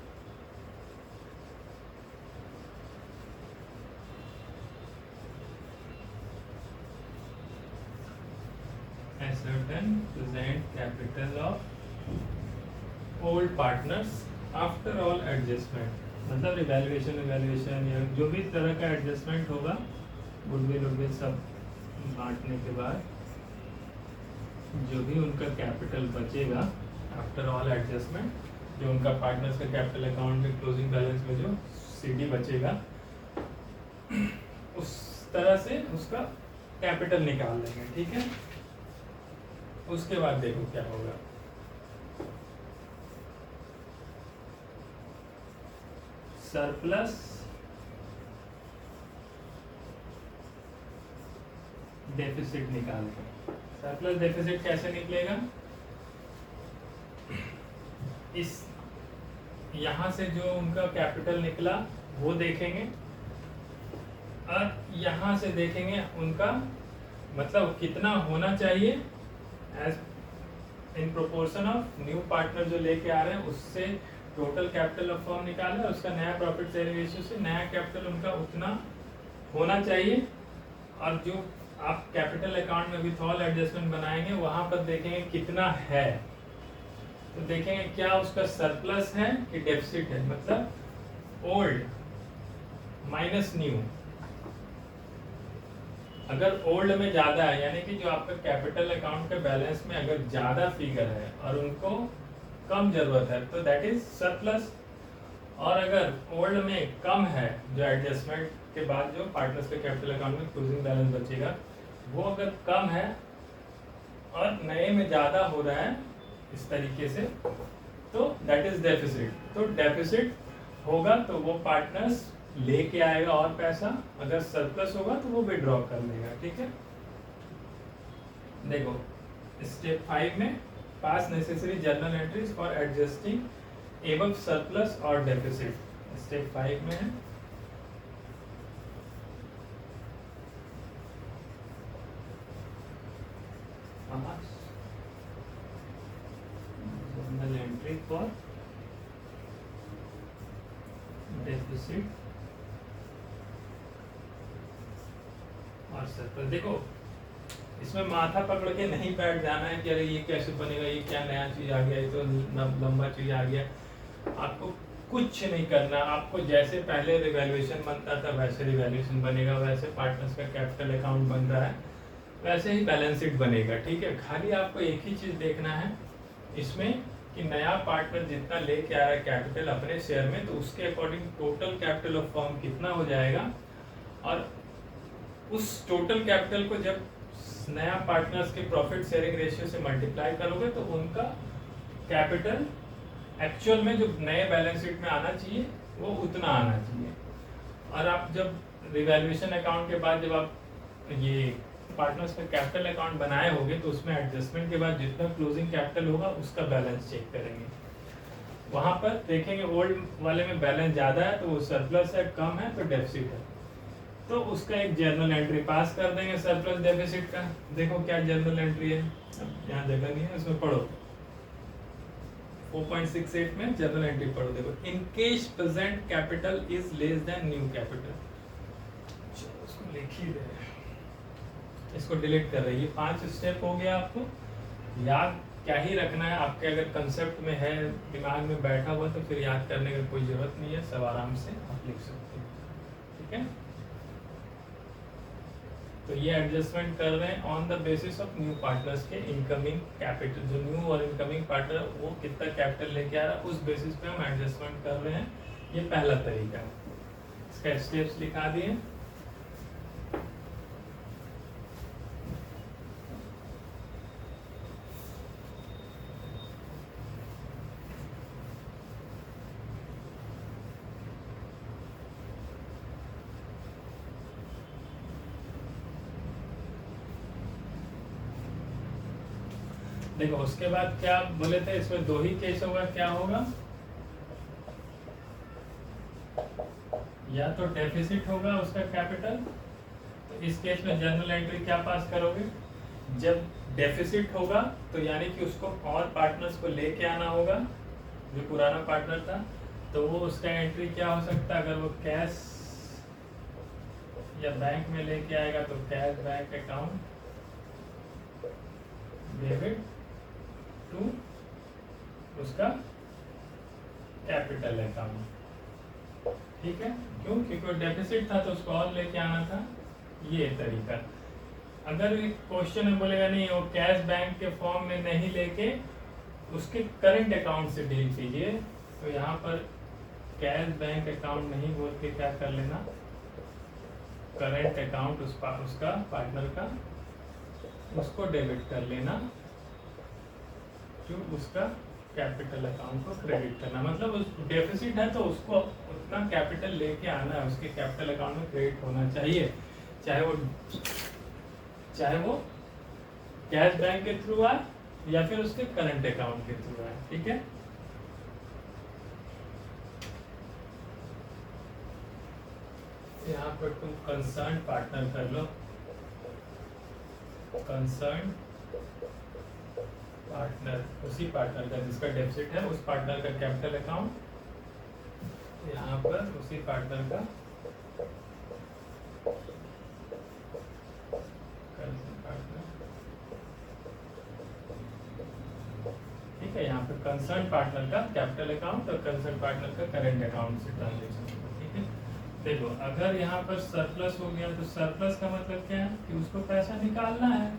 ascertain present capital of old partners after all adjustment, मतलब इवैल्यूएशन या जो भी तरह का एडजस्टमेंट होगा गुडविल सब बांटने के बाद जो भी उनका कैपिटल बचेगा आफ्टर ऑल एडजस्टमेंट, जो उनका पार्टनर्स का कैपिटल अकाउंट में क्लोजिंग बैलेंस में जो सीडी बचेगा उस तरह से उसका कैपिटल निकाल लेंगे, ठीक है। उसके बाद देखो क्या होगा, सरप्लस डेफिसिट निकालते हैं। सरप्लस डेफिसिट कैसे निकलेगा, इस यहां से जो उनका कैपिटल निकला वो देखेंगे और यहां से देखेंगे उनका मतलब कितना होना चाहिए as in proportion of new partner जो लेके आ रहे हैं उससे टोटल कैपिटल ऑफ फर्म निकाला, उसका नया प्रॉफिट शेयरिंग रेशियो से नया कैपिटल उनका उतना होना चाहिए। और जो आप कैपिटल अकाउंट में विथ ऑल एडजस्टमेंट बनाएंगे वहां पर देखेंगे कितना है, तो देखेंगे क्या उसका सरप्लस है कि डेफिसिट है, मतलब ओल्ड माइनस न्यू, अगर ओल्ड में ज़्यादा है, यानी कि जो आपका कैपिटल अकाउंट के बैलेंस में अगर ज़्यादा फिगर है और उनको कम ज़रूरत है तो दैट इज सरप्लस। और अगर ओल्ड में कम है, जो एडजस्टमेंट के बाद जो पार्टनर्स के कैपिटल अकाउंट में क्लोजिंग बैलेंस बचेगा वो अगर कम है और नए में ज़्यादा हो रहा है इस तरीके से, तो दैट इज डेफिसिट। तो डेफिसिट होगा तो वो पार्टनर्स लेके आएगा और पैसा, अगर सरप्लस होगा तो वो विड्रॉ कर लेगा। ठीक है, देखो स्टेप 5 में पास necessary journal entries for adjusting above surplus और डेफिसिट, स्टेप 5 में है। जर्नल एंट्री फॉर डेफिसिट और सरप्लस। देखो इसमें माथा पकड़ के नहीं बैठ जाना है कि अरे ये कैसे बनेगा, ये क्या नया चीज आ गया, ये तो लंबा चीज आ गया। आपको कुछ नहीं करना, आपको जैसे पहले रिवैल्यूएशन बनता था वैसे रिवैल्यूएशन बनेगा, वैसे पार्टनर्स का कैपिटल अकाउंट बन रहा है वैसे ही बैलेंस शीट बनेगा। ठीक है, खाली आपको एक ही चीज देखना है इसमें कि नया पार्टनर जितना लेके आया कैपिटल अपने शेयर में, तो उसके according total capital of firm कितना हो जाएगा, और उस टोटल कैपिटल को जब नया पार्टनर्स के प्रॉफिट शेयरिंग रेशियो से मल्टीप्लाई करोगे तो उनका कैपिटल एक्चुअल में जो नए बैलेंस शीट में आना चाहिए वो उतना आना चाहिए। और आप जब रिवैल्यूएशन अकाउंट के बाद जब आप ये पार्टनर्स का कैपिटल अकाउंट बनाए होगे तो उसमें एडजस्टमेंट के बाद जितना क्लोजिंग कैपिटल होगा उसका बैलेंस चेक करेंगे। वहां पर देखेंगे ओल्ड वाले में बैलेंस ज़्यादा है तो वो सरप्लस है, कम है तो डेफिसिट है, तो उसका एक जर्नल एंट्री पास कर देंगे सरप्लस डेफिसिट का। देखो क्या जर्नल एंट्री है, अब यहाँ जगह नहीं है उसमें पढ़ो, 4.68 में जर्नल एंट्री पढ़ो। देखो in case present capital is less than new capital, उसको लिख ही दे, इसको डिलीट कर रहे हैं। ये 5 स्टेप हो गया, आपको याद क्या ही रखना है, आपके अगर कंसेप्ट में है दिमाग में बैठा हुआ तो फिर याद करने की कोई जरूरत नहीं है, सब आराम से आप लिख सकते हैं। ठीक है, तो ये एडजस्टमेंट कर रहे हैं on the basis of new partners के इनकमिंग कैपिटल, जो न्यू और इनकमिंग पार्टनर वो कितना कैपिटल लेके आ रहा है उस बेसिस पे हम एडजस्टमेंट कर रहे हैं। ये पहला तरीका है, इसका स्टेप्स लिखा दिए। देखो उसके बाद क्या बोले थे, इसमें 2 ही केस होगा, क्या होगा, या तो डेफिसिट होगा उसका कैपिटल, तो इस केस में जर्नल एंट्री क्या पास करोगे, जब डेफिसिट होगा तो यानी कि उसको और पार्टनर्स को लेके आना होगा, जो पुराना पार्टनर था, तो वो उसका एंट्री क्या हो सकता है, अगर वो कैश या बैंक में लेके आएगा तो cash bank account debit to उसका कैपिटल अकाउंट। ठीक है, क्यों, क्योंकि डेफिसिट था तो उसको और लेके आना था, ये तरीका। अगर क्वेश्चन में बोलेगा नहीं वो कैश बैंक के फॉर्म में नहीं लेके उसके करंट अकाउंट से डील कीजिए, तो यहाँ पर कैश बैंक अकाउंट नहीं बोल के क्या कर लेना, करंट अकाउंट उसका पार्टनर का, उसको डेबिट कर लेना, जो उसका कैपिटल अकाउंट को क्रेडिट करना। मतलब उस डेफिसिट है तो उसको उतना कैपिटल लेके आना है, उसके कैपिटल अकाउंट में क्रेडिट होना चाहिए, चाहे वो कैश बैंक के थ्रू आए या फिर उसके करंट अकाउंट के थ्रू आए। ठीक है, यहाँ पर तुम कंसर्न पार्टनर कर लो, कंसर्न पार्टनर, उसी पार्टनर का जिसका डेफिसिट है उस पार्टनर का कैपिटल अकाउंट, यहाँ पर उसी पार्टनर का ठीक है, यहाँ पर कंसर्न पार्टनर का कैपिटल अकाउंट और कंसर्न पार्टनर का करंट अकाउंट से ट्रांजेक्शन। ठीक है, देखो अगर यहाँ पर सरप्लस हो गया तो सरप्लस का मतलब क्या है कि उसको पैसा निकालना है,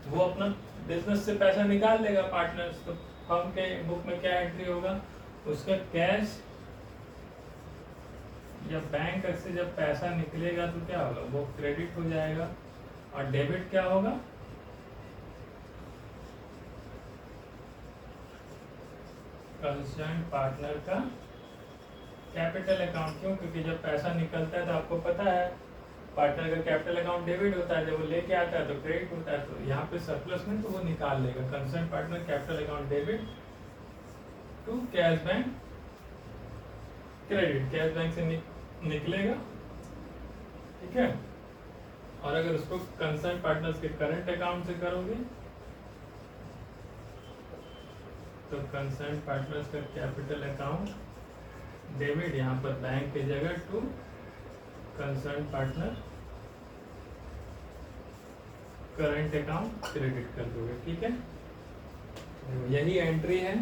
वो अपना बिजनेस से पैसा निकाल लेगा पार्टनर्स। तो फर्म के बुक में क्या एंट्री होगा, उसका कैश या बैंक से जब पैसा निकलेगा तो क्या होगा, वो क्रेडिट हो जाएगा। और डेबिट क्या होगा, कंसर्न पार्टनर का कैपिटल अकाउंट। क्यों, क्योंकि जब पैसा निकलता है तो आपको पता है पार्टनर का कैपिटल अकाउंट डेबिट होता है, जब वो लेके आता है तो क्रेडिट होता है। तो यहाँ पे सरप्लस में तो वो निकाल लेगा, concern partner capital account debit to cash bank credit, cash bank से निकलेगा, ठीक है। और अगर उसको कंसर्न पार्टनर्स के करंट अकाउंट से करोगे तो कंसर्न पार्टनर्स का कैपिटल अकाउंट डेबिट यहाँ पर बैंक की जगह to concern partner current account credit कर दोगे, ठीक है। यही एंट्री है,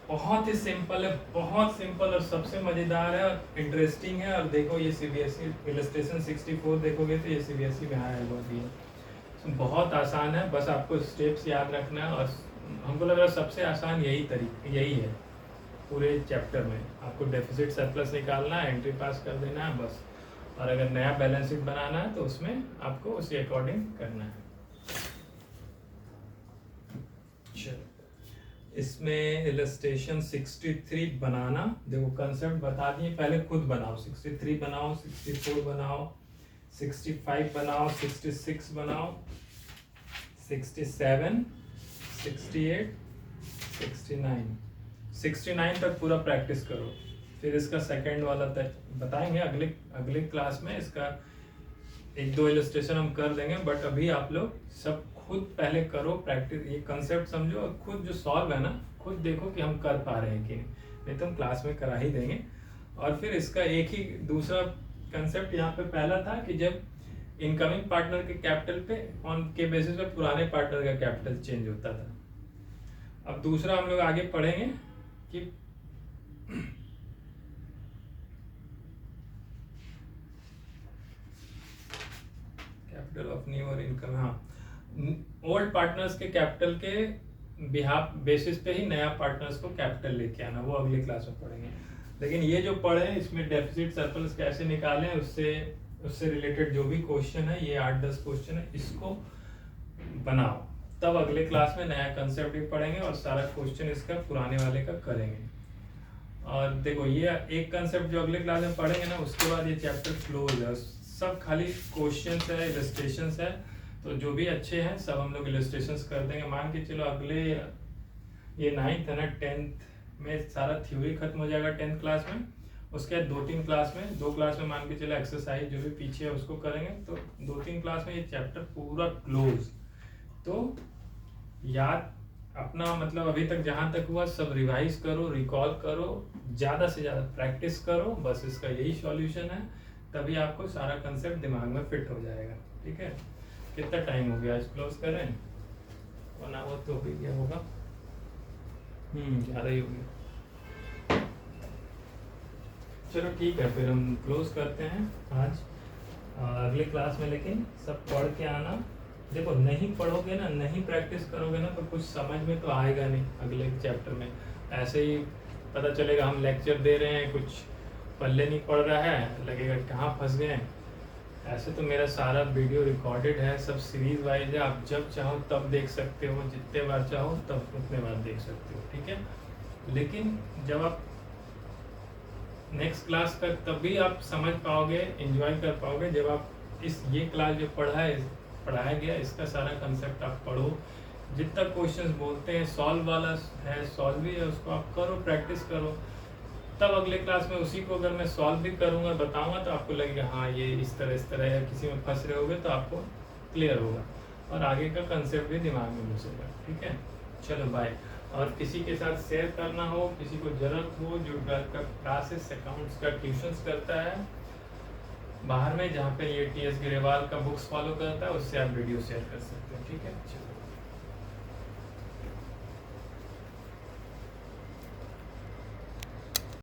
बहुत ही सिंपल है, बहुत सिंपल और सबसे मजेदार है और इंटरेस्टिंग है। और देखो ये सीबीएसई इलस्ट्रेशन 64 देखोगे तो ये सीबीएसई में आया हुआ भी है। बहुत आसान है, बस आपको स्टेप्स याद रखना है। और हमको लग रहा है सबसे आसान यही है पूरे चैप्टर में। आपको डेफिसिट सरप्लस निकालना है, एंट्री पास कर देना है बस। और अगर नया बैलेंस शीट बनाना है तो उसमें आपको उसी अकॉर्डिंग करना है। चलो इसमें इलस्ट्रेशन 63 बनाना, देखो कंसेप्ट बता दिए, पहले खुद बनाओ। 63 बनाओ, 64 बनाओ, 65 बनाओ, 66 बनाओ, 67, 68, 69 तक पूरा प्रैक्टिस करो। फिर इसका सेकंड वाला तक बताएंगे अगले क्लास में। इसका 1-2 इलस्ट्रेशन हम कर देंगे, बट अभी आप लोग सब खुद पहले करो प्रैक्टिस। ये कंसेप्ट समझो और खुद जो सॉल्व है ना, खुद देखो कि हम कर पा रहे हैं कि नहीं तो हम क्लास में करा ही देंगे। और फिर इसका एक ही दूसरा कंसेप्ट यहाँ पे पहला था कि जब इनकमिंग पार्टनर के कैपिटल पे ऑन के बेसिस पे पुराने पार्टनर का कैपिटल चेंज होता था। अब दूसरा हम लोग आगे पढ़ेंगे कि कैपिटल ऑफ न्यू और इनकम, हाँ ओल्ड पार्टनर्स के कैपिटल के बिहाफ बेसिस पे ही नया पार्टनर्स को कैपिटल लेके आना, वो अगली क्लास में पढ़ेंगे। लेकिन ये जो पढ़े इसमें डेफिसिट सरप्लस कैसे निकालें, उससे रिलेटेड जो भी क्वेश्चन है, ये 8-10 क्वेश्चन है, इसको बनाओ। तब अगले क्लास में नया कंसेप्ट भी पढ़ेंगे और सारा क्वेश्चन इसका पुराने वाले का करेंगे। और देखो ये एक कंसेप्ट जो अगले क्लास में पढ़ेंगे ना, उसके बाद ये चैप्टर क्लोज है, सब खाली क्वेश्चंस है, इलस्ट्रेशंस है। तो जो भी अच्छे हैं सब हम लोग इलस्ट्रेशंस कर देंगे। मान के चलो अगले ये 9th है ना, 10th में सारा थ्योरी खत्म हो जाएगा 10th क्लास में। उसके बाद 2-3 क्लास में, 2 क्लास में मान के चलो एक्सरसाइज जो भी पीछे है उसको करेंगे। तो 2-3 क्लास में ये चैप्टर पूरा क्लोज। तो याद अपना मतलब अभी तक जहाँ तक हुआ सब रिवाइज करो, रिकॉल करो, ज़्यादा से ज़्यादा प्रैक्टिस करो। बस इसका यही सॉल्यूशन है, तभी आपको सारा कंसेप्ट दिमाग में फिट हो जाएगा, ठीक है। कितना टाइम हो गया, आज क्लोज करें? 1 आवर तो भी क्या होगा, ज़्यादा ही हो गया। चलो ठीक है, फिर हम क्लोज करते हैं आज। अगले क्लास में लेकिन सब पढ़ के आना। देखो नहीं पढ़ोगे ना, नहीं प्रैक्टिस करोगे ना, तो कुछ समझ में तो आएगा नहीं अगले चैप्टर में। ऐसे ही पता चलेगा हम लेक्चर दे रहे हैं, कुछ पल्ले नहीं पड़ रहा है, लगेगा कहाँ फंस गए हैं। ऐसे तो मेरा सारा वीडियो रिकॉर्डेड है, सब सीरीज वाइज है, आप जब चाहो तब देख सकते हो, जितने बार चाहो तब उतने बार देख सकते हो, ठीक है। लेकिन जब आप नेक्स्ट क्लास तक तभी आप समझ पाओगे, एंजॉय कर पाओगे, जब आप ये क्लास जो पढ़ाया गया इसका सारा कंसेप्ट आप पढ़ो। जितना क्वेश्चंस बोलते हैं सॉल्व वाला है, सॉल्व भी है, उसको आप करो, प्रैक्टिस करो। तब अगले क्लास में उसी को अगर मैं सॉल्व भी करूँगा, बताऊँगा, तो आपको लगेगा हाँ ये इस तरह या किसी में फंस रहे होगे तो आपको क्लियर होगा और आगे का कंसेप्ट भी दिमाग में घुसेगा, ठीक है। चलो बाय। और किसी के साथ शेयर करना हो, किसी को ज़रूरत हो जो क्लासेस अकाउंट्स का ट्यूशन्स करता है बाहर में, जहाँ पे ये TS ग्रेवाल का बुक्स फॉलो करता है, उससे आप वीडियो शेयर कर सकते हो, ठीक है। चलो।